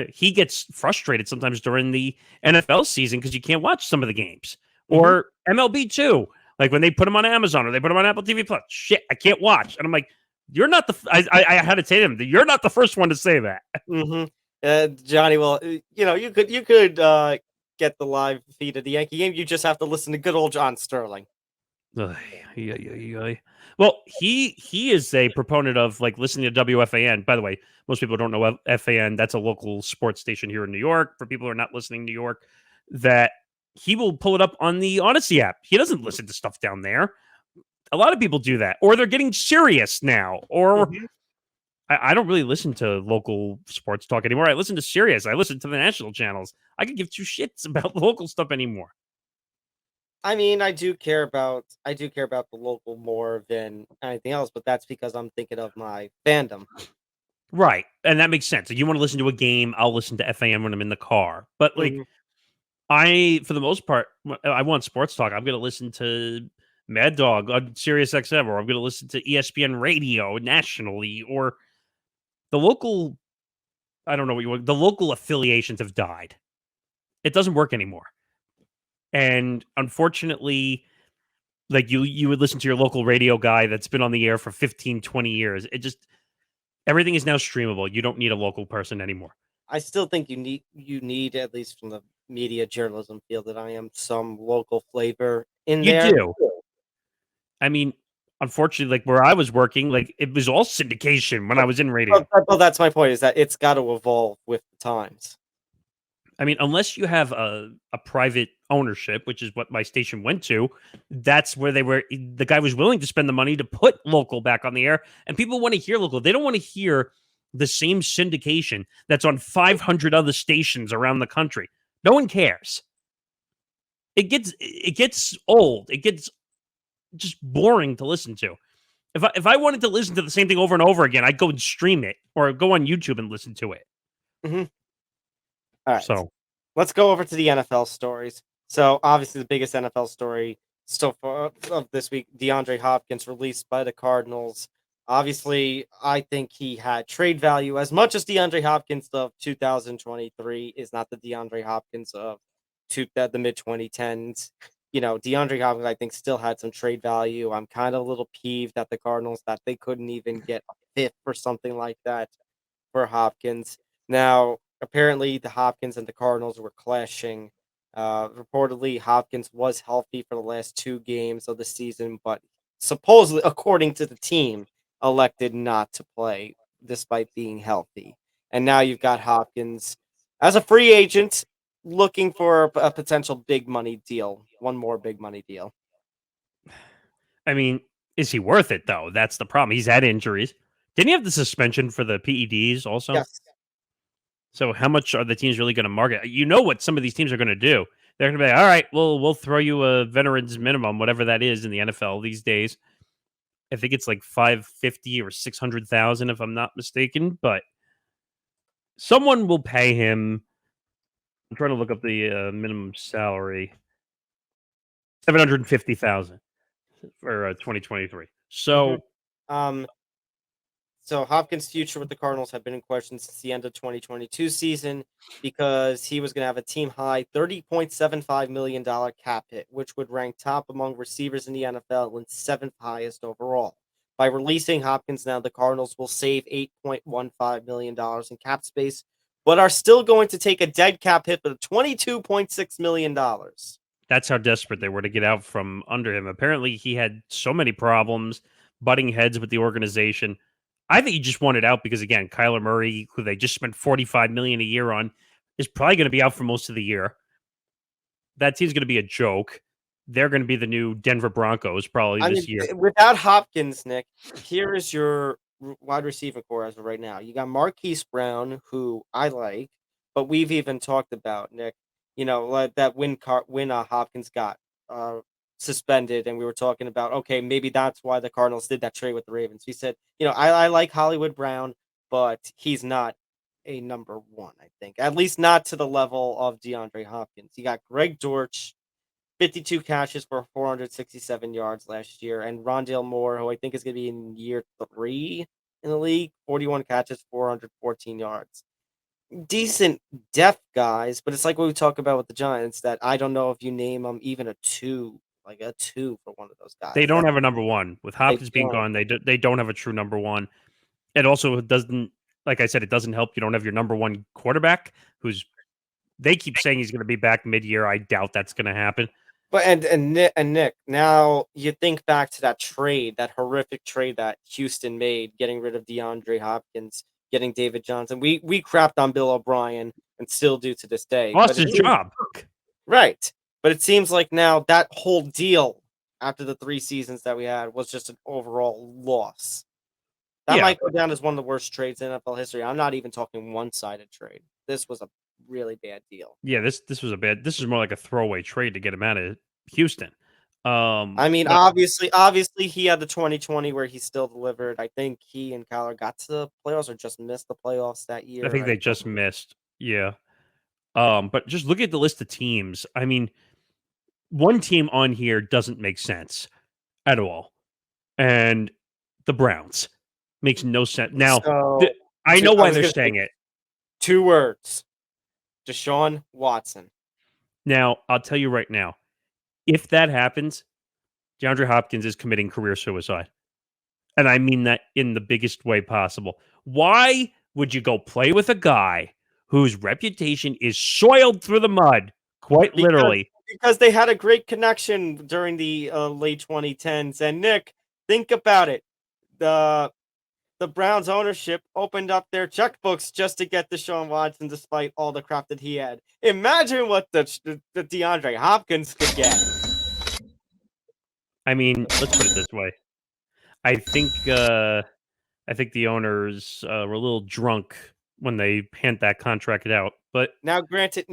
he gets frustrated sometimes during the NFL season because you can't watch some of the games. Or MLB too. Like when they put them on Amazon or they put them on Apple TV Plus. Shit, I can't watch. And I'm like, you're not the. I had to say to him, you're not the first one to say that. Johnny, well, you could get the live feed of the Yankee game. You just have to listen to good old John Sterling. Well, he is a proponent of like listening to WFAN. By the way, most people don't know FAN. That's a local sports station here in New York. For people who are not listening in New York, that he will pull it up on the Odyssey app. He doesn't listen to stuff down there. A lot of people do that, or they're getting serious now, or I don't really listen to local sports talk anymore. I listen to Sirius. I listen to the national channels. I could give two shits about local stuff anymore. I mean, I do care about the local more than anything else, but that's because I'm thinking of my fandom. Right. And that makes sense. If you want to listen to a game, I'll listen to FAM when I'm in the car. But like for the most part, I want sports talk. I'm going to listen to Mad Dog on Sirius XM, or I'm going to listen to ESPN Radio nationally, or the local, I don't know what you want. The local affiliations have died. It doesn't work anymore. And unfortunately, like you would listen to your local radio guy that's been on the air for 15, 20 years. Everything is now streamable. You don't need a local person anymore. I still think you need, at least from the media journalism field, that I am some local flavor in there. You do. I mean, unfortunately, like where I was working, like it was all syndication when I was in radio. Well, that's my point, is that it's got to evolve with the times. I mean, unless you have a private ownership, which is what my station went to, that's where the guy was willing to spend the money to put local back on the air. And people want to hear local. They don't want to hear the same syndication that's on 500 other stations around the country. No one cares. It gets old. It gets just boring to listen to. If I wanted to listen to the same thing over and over again, I'd go and stream it or go on YouTube and listen to it. All right. So let's go over to the NFL stories. So obviously the biggest NFL story still of this week, DeAndre Hopkins released by the Cardinals. Obviously, I think he had trade value as much as DeAndre Hopkins of 2023 is not the DeAndre Hopkins of the mid 2010s. DeAndre Hopkins, I think, still had some trade value. I'm kind of a little peeved at the Cardinals that they couldn't even get a fifth or something like that for Hopkins. Now, apparently, the Hopkins and the Cardinals were clashing. Reportedly, Hopkins was healthy for the last 2 games of the season, but supposedly, according to the team, elected not to play despite being healthy. And now you've got Hopkins as a free agent looking for a potential big money deal. One more big money deal. I mean, is he worth it, though? That's the problem. He's had injuries. Didn't he have the suspension for the PEDs also? Yes. So how much are the teams really going to market? You know what some of these teams are going to do. They're going to be, all right, we'll throw you a veterans minimum, whatever that is in the NFL these days. I think it's like $550,000 or $600,000 if I'm not mistaken, but someone will pay him. I'm trying to look up the minimum salary. $750,000 for 2023. So, So Hopkins' future with the Cardinals have been in question since the end of 2022 season because he was going to have a team-high $30.75 million cap hit, which would rank top among receivers in the NFL and 7th highest overall. By releasing Hopkins now, the Cardinals will save $8.15 million in cap space, but are still going to take a dead cap hit of $22.6 million. That's how desperate they were to get out from under him. Apparently, he had so many problems, butting heads with the organization. I think he just wanted out because, again, Kyler Murray, who they just spent $45 million a year on, is probably going to be out for most of the year. That team's going to be a joke. They're going to be the new Denver Broncos probably this year. Without Hopkins, Nick, here is your wide receiver core as of right now. You got Marquise Brown, who I like, but we've even talked about, Nick, like that when Hopkins got suspended, and we were talking about, okay, maybe that's why the Cardinals did that trade with the Ravens. We said, I like Hollywood Brown, but he's not a number one, I think. At least not to the level of DeAndre Hopkins. You got Greg Dortch, 52 catches for 467 yards last year, and Rondale Moore, who I think is going to be in year 3 in the league, 41 catches, 414 yards. Decent depth guys, but it's like what we talk about with the Giants, that I don't know if you name them even a 2, like a 2 for one of those guys. They don't have a number one. With Hopkins being don't. gone, they don't have a true number one. It also doesn't, like I said, it doesn't help. You don't have your number one quarterback, who's they keep saying he's going to be back mid-year. I doubt that's going to happen. But and Nick, now you think back to that trade, that horrific trade that Houston made, getting rid of DeAndre Hopkins, getting David Johnson. We crapped on Bill O'Brien and still do to this day. Lost his job. Right. But it seems like now that whole deal, after the 3 seasons that we had, was just an overall loss. That might go down as one of the worst trades in NFL history. I'm not even talking one-sided trade. This was a really bad deal. Yeah, this is more like a throwaway trade to get him out of Houston. I mean, obviously he had the 2020 where he still delivered. I think he and Kyler got to the playoffs or just missed the playoffs that year. I think they just missed. Yeah. But just look at the list of teams. I mean, one team on here doesn't make sense at all. And the Browns makes no sense. Now, I know why they're saying it. 2 words. Deshaun Watson. Now, I'll tell you right now, if that happens, DeAndre Hopkins is committing career suicide. And I mean that in the biggest way possible. Why would you go play with a guy whose reputation is soiled through the mud, quite literally? Because they had a great connection during the late 2010s. And Nick, think about it. The Browns ownership opened up their checkbooks just to get Deshaun Watson, despite all the crap that he had. Imagine what the DeAndre Hopkins could get. I mean, let's put it this way. I think the owners were a little drunk when they hand that contract out. But now, granted,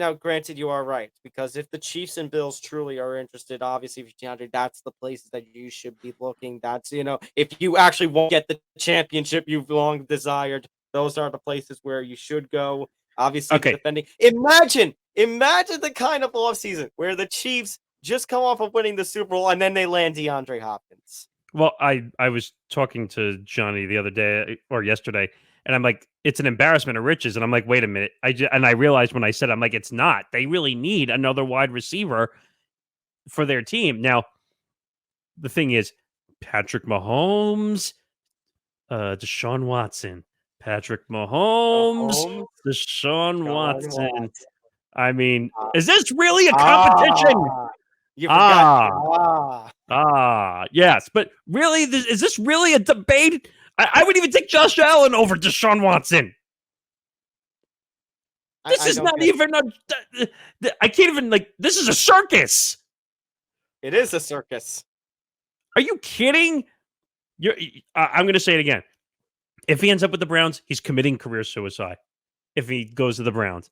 you are right, because if the Chiefs and Bills truly are interested, obviously, for DeAndre, that's the places that you should be looking. That's, if you actually won't get the championship you've long desired, those are the places where you should go. Obviously, defending. Imagine the kind of offseason where the Chiefs just come off of winning the Super Bowl and then they land DeAndre Hopkins. Well, I was talking to Johnny the other day or yesterday, and I'm like, it's an embarrassment of riches. And I'm like, wait a minute. And I realized when I said, I'm like, it's not. They really need another wide receiver for their team. Now, the thing is, Patrick Mahomes, Deshaun Watson, Patrick Mahomes, Deshaun Watson. I mean, is this really a competition? You forgot. Yes. But really, is this really a debate? I would even take Josh Allen over Deshaun Watson. This is not even I can't even, this is a circus. It is a circus. Are you kidding? I'm going to say it again. If he ends up with the Browns, he's committing career suicide. If he goes to the Browns,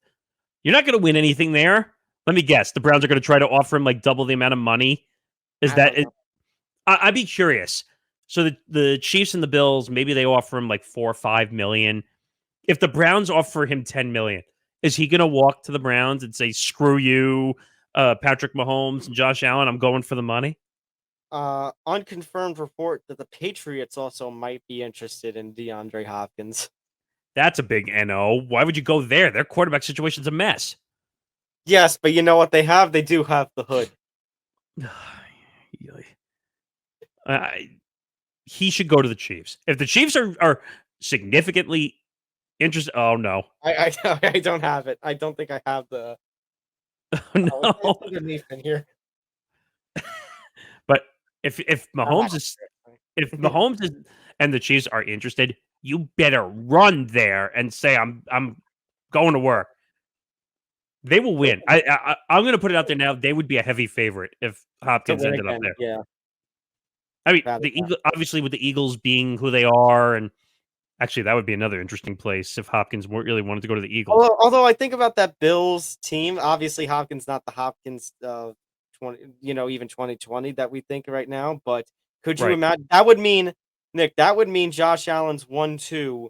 you're not going to win anything there. Let me guess. The Browns are going to try to offer him double the amount of money. I'd be curious. So the Chiefs and the Bills, maybe they offer him $4 or $5 million. If the Browns offer him $10 million, is he going to walk to the Browns and say, "Screw you, Patrick Mahomes and Josh Allen, I'm going for the money"? Unconfirmed report that the Patriots also might be interested in DeAndre Hopkins. That's a big NO. Why would you go there? Their quarterback situation's a mess. Yes, but you know what they have? They do have the hood. He should go to the Chiefs. If the Chiefs are significantly interested, oh no, I don't have it. I don't think I have the. No, it's underneath in here. But if Mahomes is and the Chiefs are interested, you better run there and say I'm going to work. They will win. I'm going to put it out there now. They would be a heavy favorite if Hopkins ended up there. Yeah. I mean, obviously with the Eagles being who they are, and actually that would be another interesting place if Hopkins really wanted to go to the Eagles. Although I think about that Bills team, obviously Hopkins not the Hopkins 2020 that we think right now, but could you imagine that would mean, Nick, Josh Allen's 1-2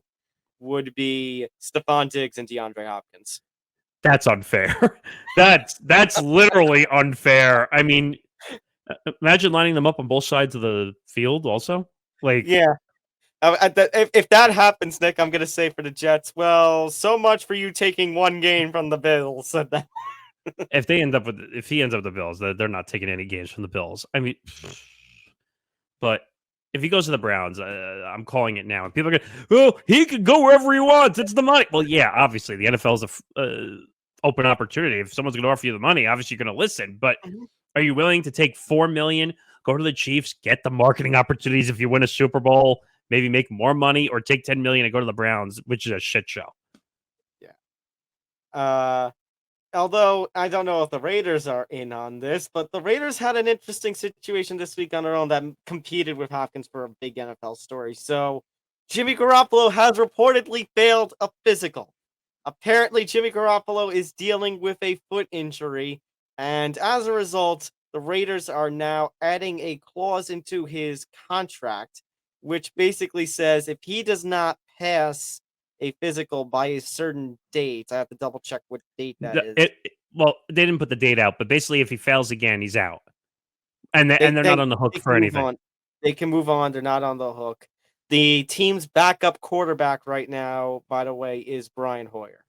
would be Stephon Diggs and DeAndre Hopkins. That's unfair. That's literally unfair. I mean, imagine lining them up on both sides of the field also. Like, yeah. If that happens, Nick, I'm going to say for the Jets, well, so much for you taking one game from the Bills. if he ends up with the Bills, they're not taking any games from the Bills. I mean, but if he goes to the Browns, I'm calling it now. And people are going, oh, he could go wherever he wants. It's the money. Well, yeah, obviously the NFL is a open opportunity. If someone's going to offer you the money, obviously you're going to listen. But are you willing to take $4 million, go to the Chiefs, get the marketing opportunities if you win a Super Bowl, maybe make more money, or take $10 million and go to the Browns, which is a shit show? Yeah. Although I don't know if the Raiders are in on this, but the Raiders had an interesting situation this week on their own that competed with Hopkins for a big NFL story. So Jimmy Garoppolo has reportedly failed a physical. Apparently, Jimmy Garoppolo is dealing with a foot injury, and as a result, the Raiders are now adding a clause into his contract, which basically says if he does not pass a physical by a certain date, I have to double check what date that is. Well, they didn't put the date out, but basically, if he fails again, he's out, and they're not on the hook for anything. They can move on. They're not on the hook. The team's backup quarterback right now, by the way, is Brian Hoyer.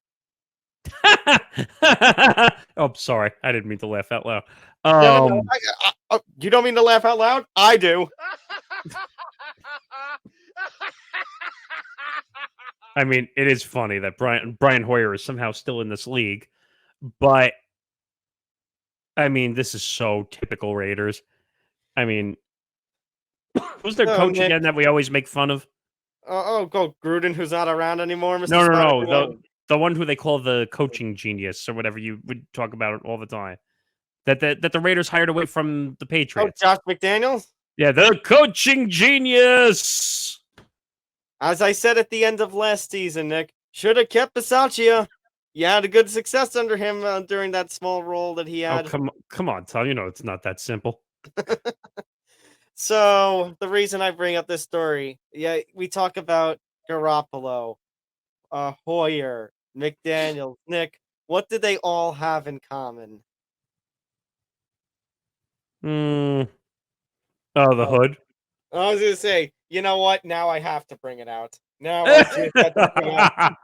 Oh, sorry, I didn't mean to laugh out loud. No, you don't mean to laugh out loud? I do. I mean, it is funny that Brian Hoyer is somehow still in this league, but I mean, this is so typical Raiders. I mean, who's their coach again that we always make fun of? Go Gruden, who's not around anymore. Mr. No. The one who they call the coaching genius or whatever you would talk about it all the time. That the Raiders hired away from the Patriots. Oh, Josh McDaniels? Yeah, the coaching genius. As I said at the end of last season, Nick, should have kept Bisaccia. You had a good success under him during that small role that he had. Oh, come on, Tom. You know it's not that simple. So, the reason I bring up this story, we talk about Garoppolo, Hoyer, McDaniels, Nick. What did they all have in common? Oh, the hood. I was going to say, you know what? Now I have to bring it out. Now I just have to bring it out.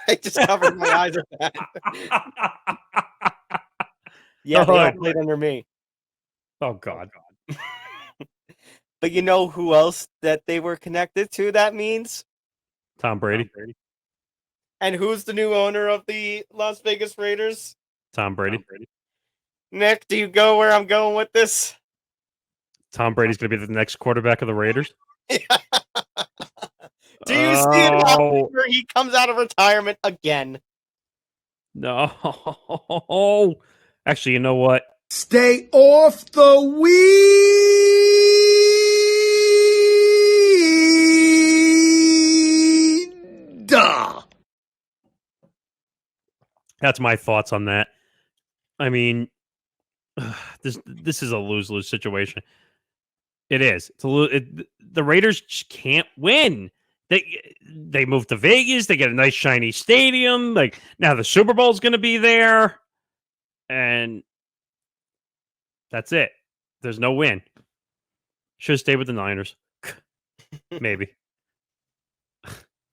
I just covered my eyes with that. Yeah, they all played under me. Oh, God. But you know who else that they were connected to, that means? Tom Brady. And who's the new owner of the Las Vegas Raiders? Tom Brady. Nick, do you go where I'm going with this? Tom Brady's going to be the next quarterback of the Raiders? Do you see it happening where he comes out of retirement again? No. Actually, you know what? Stay off the weed. That's my thoughts on that. I mean, this is a lose-lose situation. It is. The Raiders just can't win. They move to Vegas. They get a nice shiny stadium. Like now, the Super Bowl's going to be there, and that's it. There's no win. Should have stayed with the Niners. Maybe.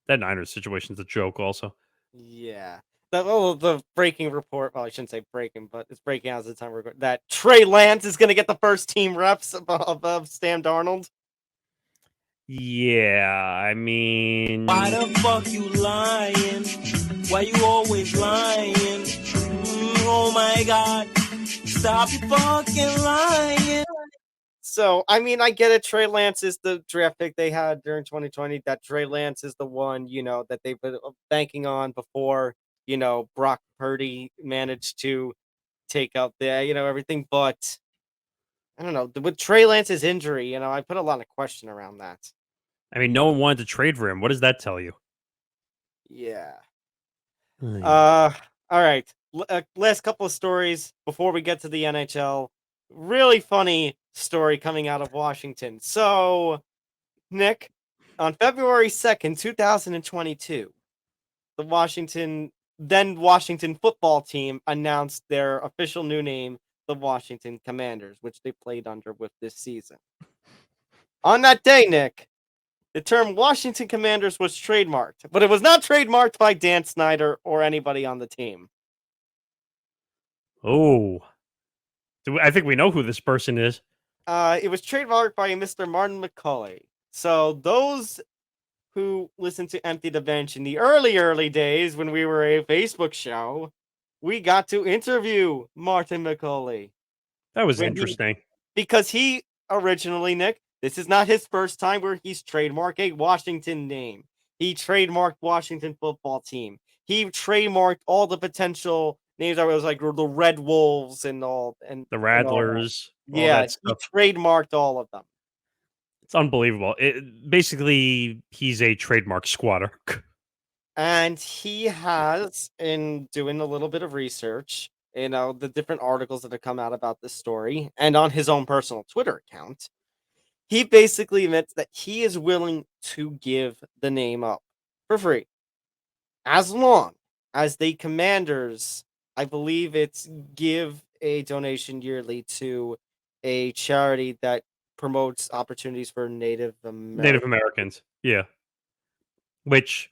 That Niners situation's a joke. Also. Yeah. The breaking report. Well, I shouldn't say breaking, but it's breaking out at the time we're going. That Trey Lance is going to get the first team reps above Sam Darnold. Yeah, I mean, why the fuck you lying? Why you always lying? Oh my God, stop fucking lying. So, I mean, I get it. Trey Lance is the draft pick they had during 2020. That Trey Lance is the one, that they've been banking on before, Brock Purdy managed to take out everything. But I don't know. With Trey Lance's injury, I put a lot of question around that. I mean, no one wanted to trade for him. What does that tell you? Yeah. All right. Last couple of stories before we get to the NHL. Really funny story coming out of Washington. So, Nick, On February 2nd, 2022, the Washington football team announced their official new name, the Washington Commanders, which they played under with this season. On that day, Nick, the term Washington Commanders was trademarked, but it was not trademarked by Dan Snyder or anybody on the team. Oh. I think we know who this person is. It was trademarked by Mr. Martin McCauley. So those who listened to Empty the Bench in the early days when we were a Facebook show, we got to interview Martin McCauley. That was interesting. Because he originally, Nick, this is not his first time where he's trademarked a Washington name. He trademarked Washington football team. He trademarked all the potential names that was like the Red Wolves and all, and the Rattlers. Yeah, he trademarked all of them. It's unbelievable. Basically, he's a trademark squatter. And he has, in doing a little bit of research, the different articles that have come out about this story, and on his own personal Twitter account, he basically admits that he is willing to give the name up for free. As long as the Commanders, I believe it's give a donation yearly to a charity that promotes opportunities for Native Americans. Yeah. Which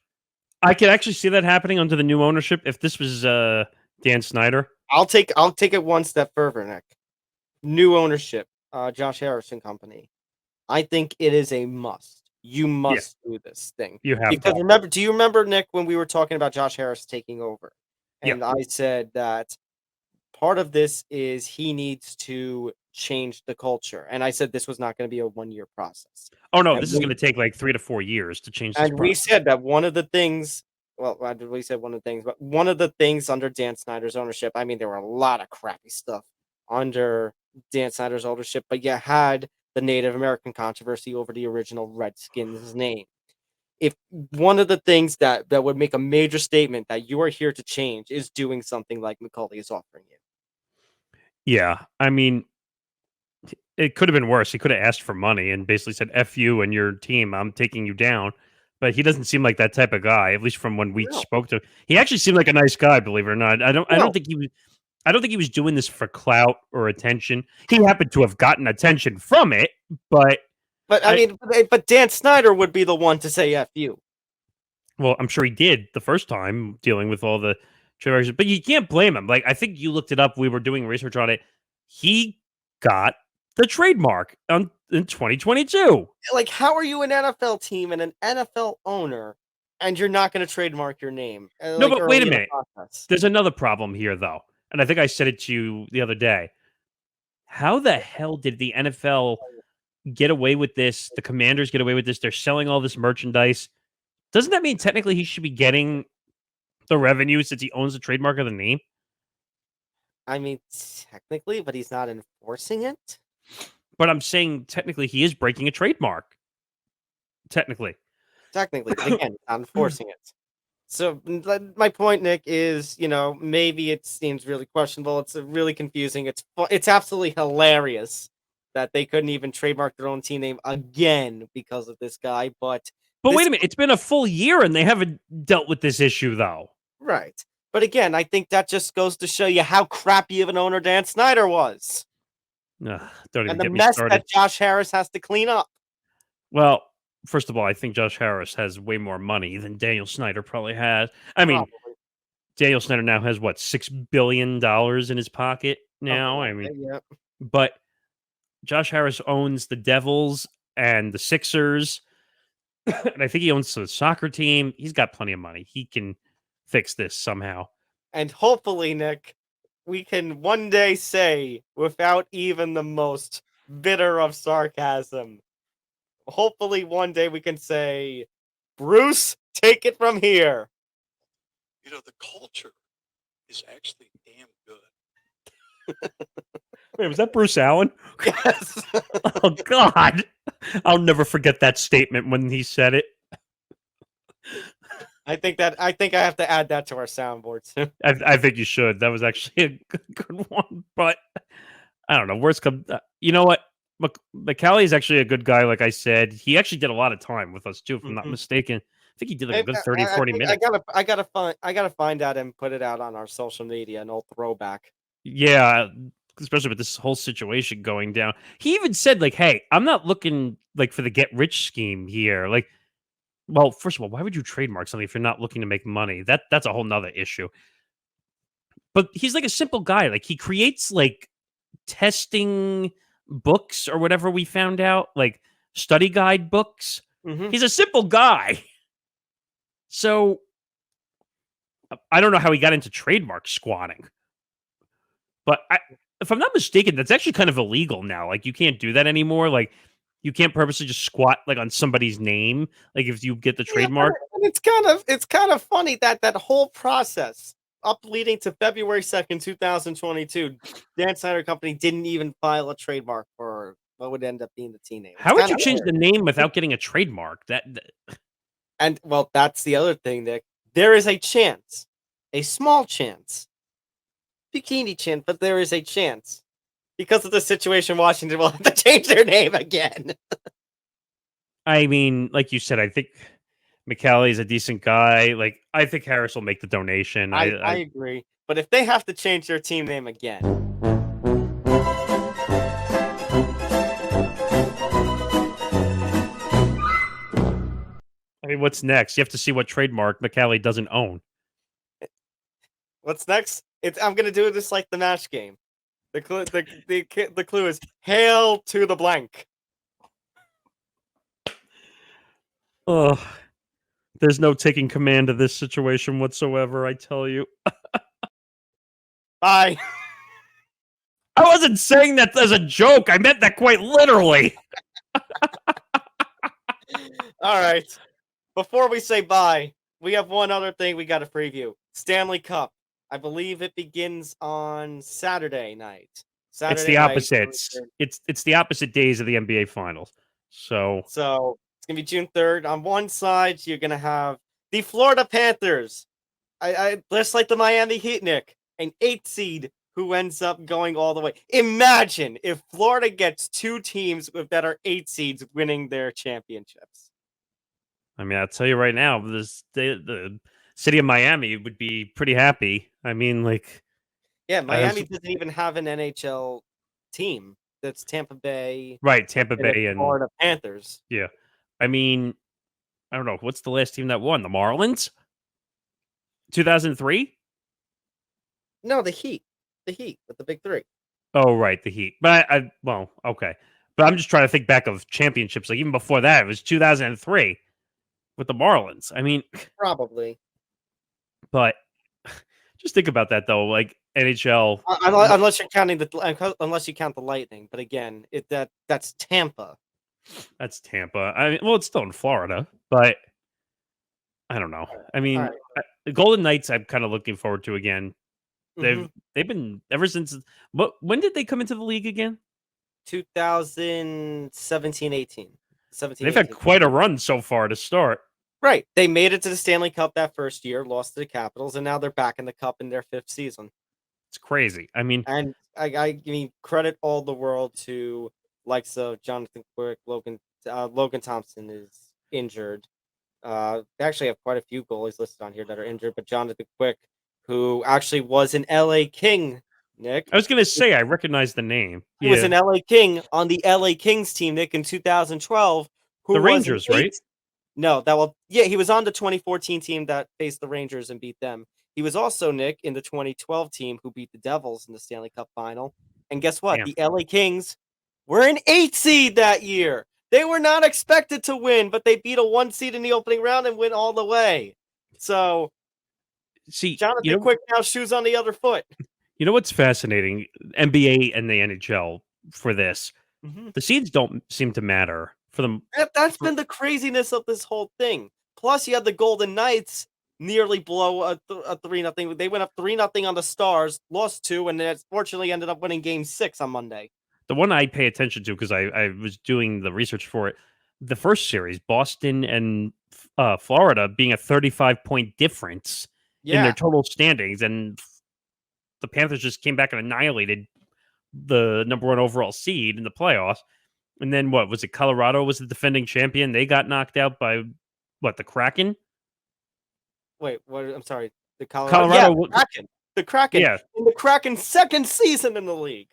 I could actually see that happening under the new ownership if this was Dan Snyder. I'll take it one step further, Nick. New ownership, Josh Harrison Company. I think it is a must. You must do this thing. You have because to. Do you remember, Nick, when we were talking about Josh Harris taking over? And I said that part of this is he needs to change the culture. And I said this was not going to be a 1-year process. Oh, no, this is going to take like 3 to 4 years to change this. And we said that one of the things, but one of the things under Dan Snyder's ownership, I mean, there were a lot of crappy stuff under Dan Snyder's ownership, but you had the Native American controversy over the original Redskins name. If one of the things that would make a major statement that you are here to change is doing something like McCauley is offering you. Yeah, I mean, it could have been worse. He could have asked for money and basically said, F you and your team, I'm taking you down. But he doesn't seem like that type of guy, at least from when we spoke to him. He actually seemed like a nice guy, believe it or not. I don't think he was doing this for clout or attention. He happened to have gotten attention from it, but Dan Snyder would be the one to say F you. Well, I'm sure he did the first time dealing with all the trademarks, but you can't blame him. Like, I think you looked it up. We were doing research on it. He got the trademark in 2022. Like, how are you an NFL team and an NFL owner, and you're not going to trademark your name? No, but wait a minute. There's another problem here, though, and I think I said it to you the other day. How the hell did the NFL get away with this? The Commanders get away with this? They're selling all this merchandise. Doesn't that mean technically he should be getting the revenue since he owns the trademark of the name? I mean, technically, but he's not enforcing it. But I'm saying technically he is breaking a trademark. Technically, but again, not enforcing it. So my point, Nick, is maybe it seems really questionable. It's really confusing. It's absolutely hilarious that they couldn't even trademark their own team name again because of this guy. But wait a minute, it's been a full year and they haven't dealt with this issue, though. Right. But again, I think that just goes to show you how crappy of an owner Dan Snyder was. Don't even and the get me mess started. that Josh Harris has to clean up. Well, first of all, I think Josh Harris has way more money than Daniel Snyder probably has. I mean, Daniel Snyder now has, what, $6 billion in his pocket now? But Josh Harris owns the Devils and the Sixers, and I think he owns the soccer team. He's got plenty of money. He can fix this somehow. And hopefully, Nick, we can one day say, without even the most bitter of sarcasm, hopefully one day we can say, Bruce, take it from here. The culture is actually damn good. Wait, was that Bruce Allen? Yes. Oh, God. I'll never forget that statement when he said it. I think I have to add that to our soundboard too. I think you should. That was actually a good one. But I don't know. Worst come. You know what? McCallie is actually a good guy. Like I said, he actually did a lot of time with us too, if I'm not Mhm. mistaken. I think he did like a I, good I, 30, I 40 think minutes. I gotta find that and put it out on our social media, an old throwback. Yeah, especially with this whole situation going down. He even said, like, "Hey, I'm not looking like for the get rich scheme here." Like, well, first of all, why would you trademark something if you're not looking to make money? That's a whole nother issue. But he's like a simple guy. Like he creates like testing books or whatever we found out, like study guide books. Hmm. He's a simple guy. So I don't know how he got into trademark squatting. But if I'm not mistaken, that's actually kind of illegal now. Like you can't do that anymore. Like you can't purposely just squat like on somebody's name. Like if you get the Yeah, trademark. and it's kind of funny that that whole process up leading to February 2nd, 2022, Dan Snyder Company didn't even file a trademark for what would end up being the team name. It's How would kind you of change weird. the name without getting a trademark? And well, that's the other thing, Nick. There is a chance, a small chance, bikini chance, but there is a chance because of the situation. Washington will have to change their name again. I mean, like you said, I think McCallie's a decent guy. Like I think Harris will make the donation. I agree, but if they have to change their team name again, I mean, what's next? You have to see what trademark McCallie doesn't own. what's next? I'm gonna do this like the match game. The clue is hail to the blank. Oh, there's no taking command of this situation whatsoever. I tell you, Bye. I wasn't saying that as a joke. I meant that quite literally. All right. Before we say bye, we have one other thing we got to preview. Stanley Cup. I believe it begins on Saturday night. It's the opposites. It's the opposite days of the NBA Finals. So it's gonna be June 3rd. On one side, you're gonna have the Florida Panthers. I just like the Miami Heat, Nick, an 8 seed who ends up going all the way. Imagine if Florida gets two teams that are 8 seeds winning their championships. I mean, I'll tell you right now, the city of Miami would be pretty happy. I mean, like, Yeah, Miami doesn't even have an NHL team. That's Tampa Bay, right? Tampa Bay and Florida Panthers. yeah. I mean, I don't know what's the last team that won. The Marlins, 2003. No, the Heat with the big three. Oh, right, the Heat. But well, okay. But I'm just trying to think back of championships. Like even before that, it was 2003 with the Marlins. I mean, Probably. but just think about that though. Like NHL, Unless you're counting unless you count the Lightning, but again, that's Tampa. that's Tampa. I mean, well, it's still in Florida, but I don't know. I mean, All right. the Golden Knights, I'm kind of looking forward to again. Mhm. They've been ever since. When did they come into the league again? 2017, 18. 17, They've had 18. quite a run so far to start. Right. They made it to the Stanley Cup that first year, lost to the Capitals, and now they're back in the Cup in their 5th season. It's crazy. I mean, And I mean, credit all the world to likes of Jonathan Quick, Logan Thompson is injured. They actually have quite a few goalies listed on here that are injured, but Jonathan Quick, who actually was an LA King, Nick. I was gonna say I recognize the name. He was an LA King on the LA Kings team, Nick, in 2012. Who The was Rangers, right? No, he was on the 2014 team that faced the Rangers and beat them. He was also, Nick, in the 2012 team who beat the Devils in the Stanley Cup final. And guess what? Damn. The LA Kings were an 8 seed that year. They were not expected to win, but they beat a 1 seed in the opening round and went all the way. So, See, Jonathan Quick now shoes on the other foot. You know what's fascinating? NBA and the NHL for this. Mm-hmm. The seeds don't seem to matter for them. That's been the craziness of this whole thing. Plus, you had the Golden Knights nearly blow a 3-0. They went up 3-0 on the Stars, lost 2, and then fortunately ended up winning Game 6 on Monday. The one I pay attention to because I was doing the research for it. The first series, Boston and Florida, being a 35-point difference in their total standings, and the Panthers just came back and annihilated the number 1 overall seed in the playoffs. And then what was it? Colorado was the defending champion. They got knocked out by the Kraken. Wait, what? I'm sorry. The Colorado. Yeah, the Kraken. The Kraken. Yeah. In the Kraken's second season in the league.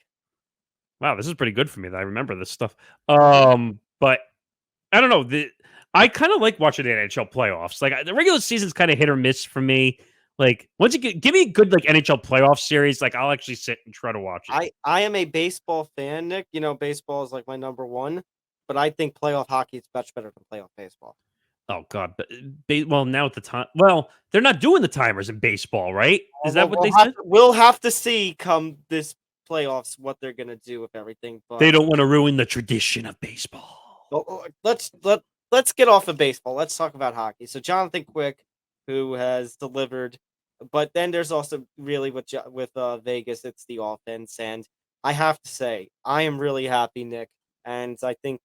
Wow, this is pretty good for me that I remember this stuff. But I don't know. I kind of like watching the NHL playoffs. Like the regular season's kind of hit or miss for me. Like once you give me a good like NHL playoff series, like I'll actually sit and try to watch it. I am a baseball fan, Nick. You know, baseball is like my number one, but I think playoff hockey is much better than playoff baseball. Oh God! But well, now at the time, they're not doing the timers in baseball, right? Is that what they said? We'll have to see come this playoffs what they're gonna do with everything. But they don't want to ruin the tradition of baseball. Let's get off of baseball. Let's talk about hockey. So Jonathan Quick, who has delivered, but then there's also really with Vegas, it's the offense, and I have to say I am really happy, Nick, and I think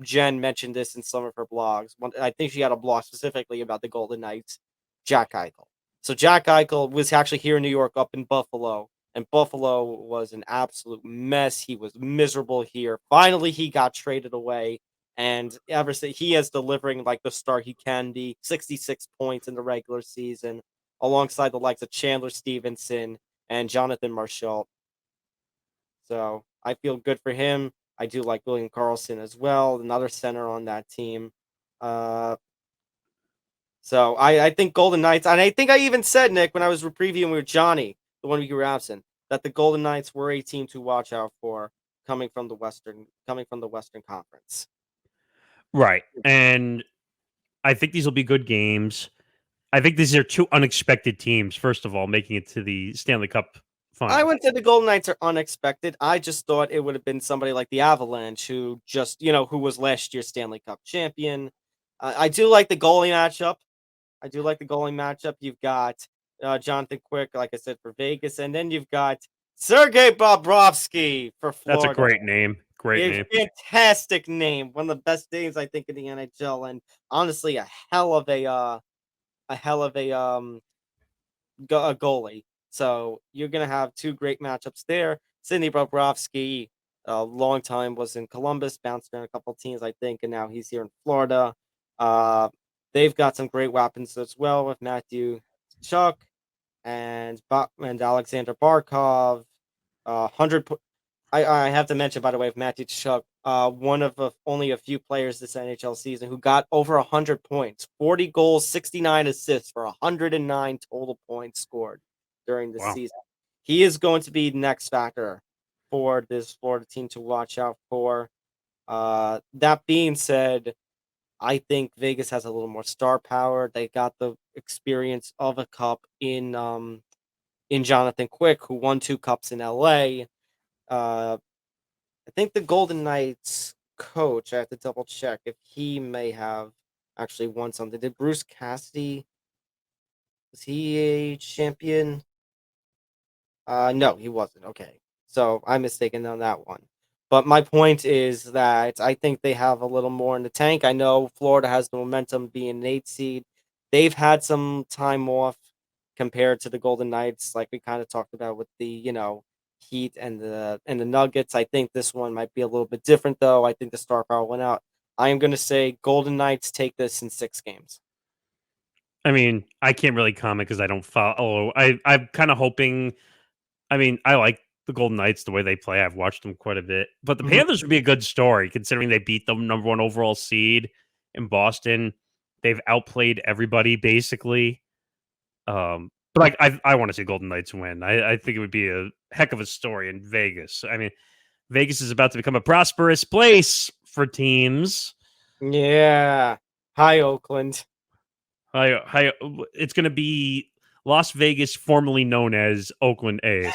Jen mentioned this in some of her blogs. I think she had a blog specifically about the Golden Knights, Jack Eichel. So Jack Eichel was actually here in New York, up in Buffalo, and Buffalo was an absolute mess. He was miserable here. Finally, he got traded away, and ever since he is delivering like the star he can be. 66 points in the regular season, alongside the likes of Chandler Stevenson and Jonathan Marchand. So I feel good for him. I do like William Karlsson as well, another center on that team. So I think Golden Knights, and I think I even said, Nick, when I was previewing with Johnny, the one week you were absent, that the Golden Knights were a team to watch out for coming from the Western Conference. Right. And I think these will be good games. I think these are two unexpected teams, first of all, making it to the Stanley Cup final. I wouldn't say the Golden Knights are unexpected. I just thought it would have been somebody like the Avalanche, who just, who was last year's Stanley Cup champion. I do like the goalie matchup. You've got Jonathan Quick, like I said, for Vegas, and then you've got Sergei Bobrovsky for Florida. That's a great name. Fantastic name. One of the best names I think in the NHL, and honestly, a hell of a goalie. So you're gonna have two great matchups there. Sidney Bobrovsky, a long time was in Columbus, bounced around a couple of teams, I think, and now he's here in Florida. They've got some great weapons as well with Matthew Tkachuk and Alexander Barkov. 100. I have to mention, by the way, with Matthew Tkachuk, one of only a few players this NHL season who got over 100 points, 40 goals, 69 assists for 109 total points scored during the season. He is going to be the next factor for this Florida team to watch out for. That being said, I think Vegas has a little more star power. They got the experience of a cup in Jonathan Quick, who won 2 cups in LA. I think the Golden Knights coach, I have to double check if he may have actually won something. Did Bruce Cassidy, was he a champion? No, he wasn't. Okay. So I'm mistaken on that one. But my point is that I think they have a little more in the tank. I know Florida has the momentum being an 8 seed. They've had some time off compared to the Golden Knights, like we kind of talked about with the, Heat and the Nuggets. I think this one might be a little bit different, though. I think the star power went out. I am going to say Golden Knights take this in 6 games. I mean, I can't really comment because I don't follow. I'm kind of hoping. I mean, I like the Golden Knights, the way they play. I've watched them quite a bit. But the Panthers would be a good story, considering they beat the number 1 overall seed in Boston. They've outplayed everybody, basically. But I want to see Golden Knights win. I think it would be a heck of a story in Vegas. I mean, Vegas is about to become a prosperous place for teams. Yeah. Hi, Oakland. Hi. It's going to be Las Vegas, formerly known as Oakland A's.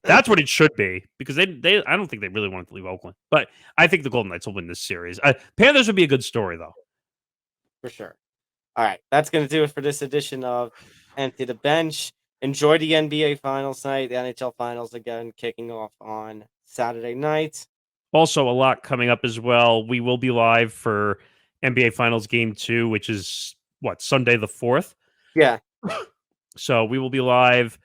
That's what it should be, because I don't think they really wanted to leave Oakland. But I think the Golden Knights will win this series. Panthers would be a good story, though. For sure. All right. That's going to do it for this edition of Empty the Bench. Enjoy the NBA Finals night. The NHL Finals, again, kicking off on Saturday night. Also, a lot coming up as well. We will be live for NBA Finals Game 2, which is, Sunday the 4th? Yeah. So we will be live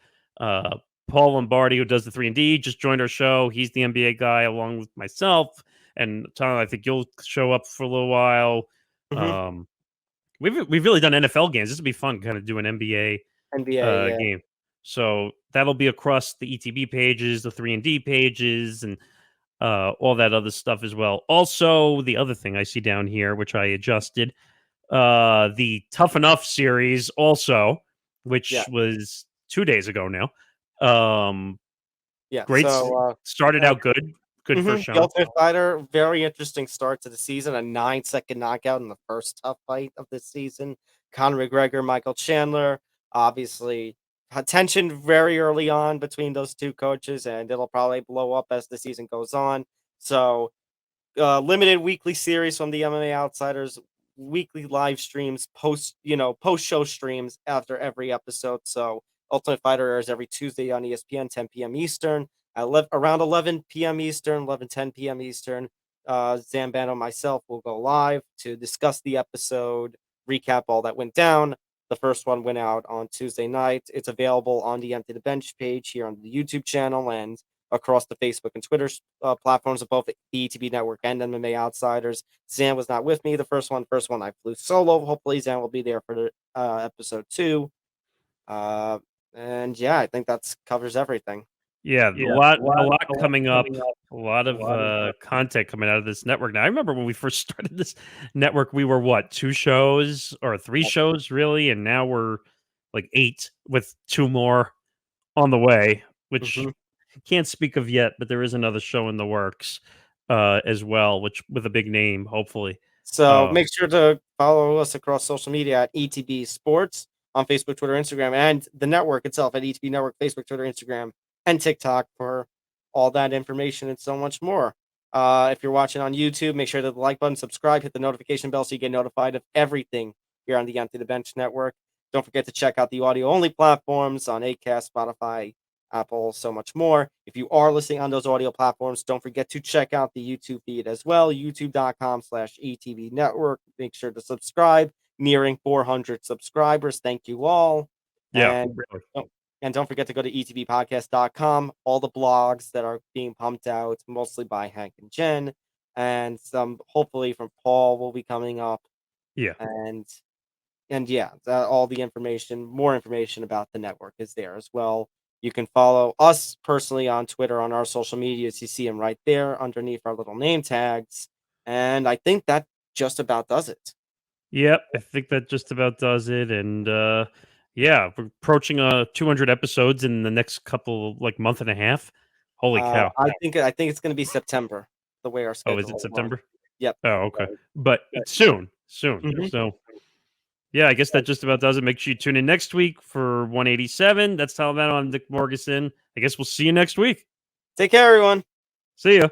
Paul Lombardi, who does the 3&D, just joined our show. He's the NBA guy along with myself. And Tom, I think you'll show up for a little while. Mhm. We've really done NFL games. This would be fun, kind of do an NBA NBA, yeah. game. So that'll be across the ETB pages, the 3&D pages, and all that other stuff as well. Also, the other thing I see down here, which I adjusted, the Tough Enough series also, which Yeah. was 2 days ago now. Yeah. Great. So Started out good. Good for The Sean. Ultimate Fighter, very interesting start to the season. A 9-second knockout in the first tough fight of this season. Conor McGregor, Michael Chandler. Obviously, tension very early on between those two coaches, and it'll probably blow up as the season goes on. So, limited weekly series from the MMA Outsiders, weekly live streams, post show streams after every episode. So, Ultimate Fighter airs every Tuesday on ESPN, 10 p.m. Eastern. Around 11 p.m. Eastern, 11:10 p.m. Eastern, Zambano and myself will go live to discuss the episode, recap all that went down. The first one went out on Tuesday night. It's available on the Empty the Bench page here on the YouTube channel and across the Facebook and Twitter platforms of both the ETB Network and MMA Outsiders. Zan was not with me. The first one I flew solo. Hopefully Zan will be there for the episode 2. And yeah, I think that covers everything. Yeah, a lot coming up. A lot of content coming out of this network. Now, I remember when we first started this network, we were what, 2 shows or 3 shows, really, and now we're like 8 with 2 more on the way, which can't speak of yet, but there is another show in the works as well, which with a big name, hopefully. So make sure to follow us across social media at ETB Sports on Facebook, Twitter, Instagram, and the network itself at ETB Network, Facebook, Twitter, Instagram, and TikTok for all that information and so much more. If you're watching on YouTube, make sure to hit the like button, subscribe, hit the notification bell so you get notified of everything here on the Empty the Bench Network. Don't forget to check out the audio-only platforms on Acast, Spotify, Apple, so much more. If you are listening on those audio platforms, don't forget to check out the YouTube feed as well, youtube.com/ETB Network. Make sure to subscribe. Nearing 400 subscribers. Thank you all. Yeah, And don't forget to go to etbpodcast.com. All the blogs that are being pumped out, mostly by Hank and Jen, and some hopefully from Paul will be coming up. Yeah. And yeah, all the information, more information about the network is there as well. You can follow us personally on Twitter on our social medias. You see them right there underneath our little name tags. And I think that just about does it. Yep, I think that just about does it. And yeah, we're approaching 200 episodes in the next couple, like, month and a half. Holy cow! I think it's going to be September. The way our schedule. Oh, is it September? Yep. Oh, okay. But it's soon. So yeah, I guess that just about does it. Make sure you tune in next week for 187. That's Albano. I'm Nick Morgasen. I guess we'll see you next week. Take care, everyone. See ya.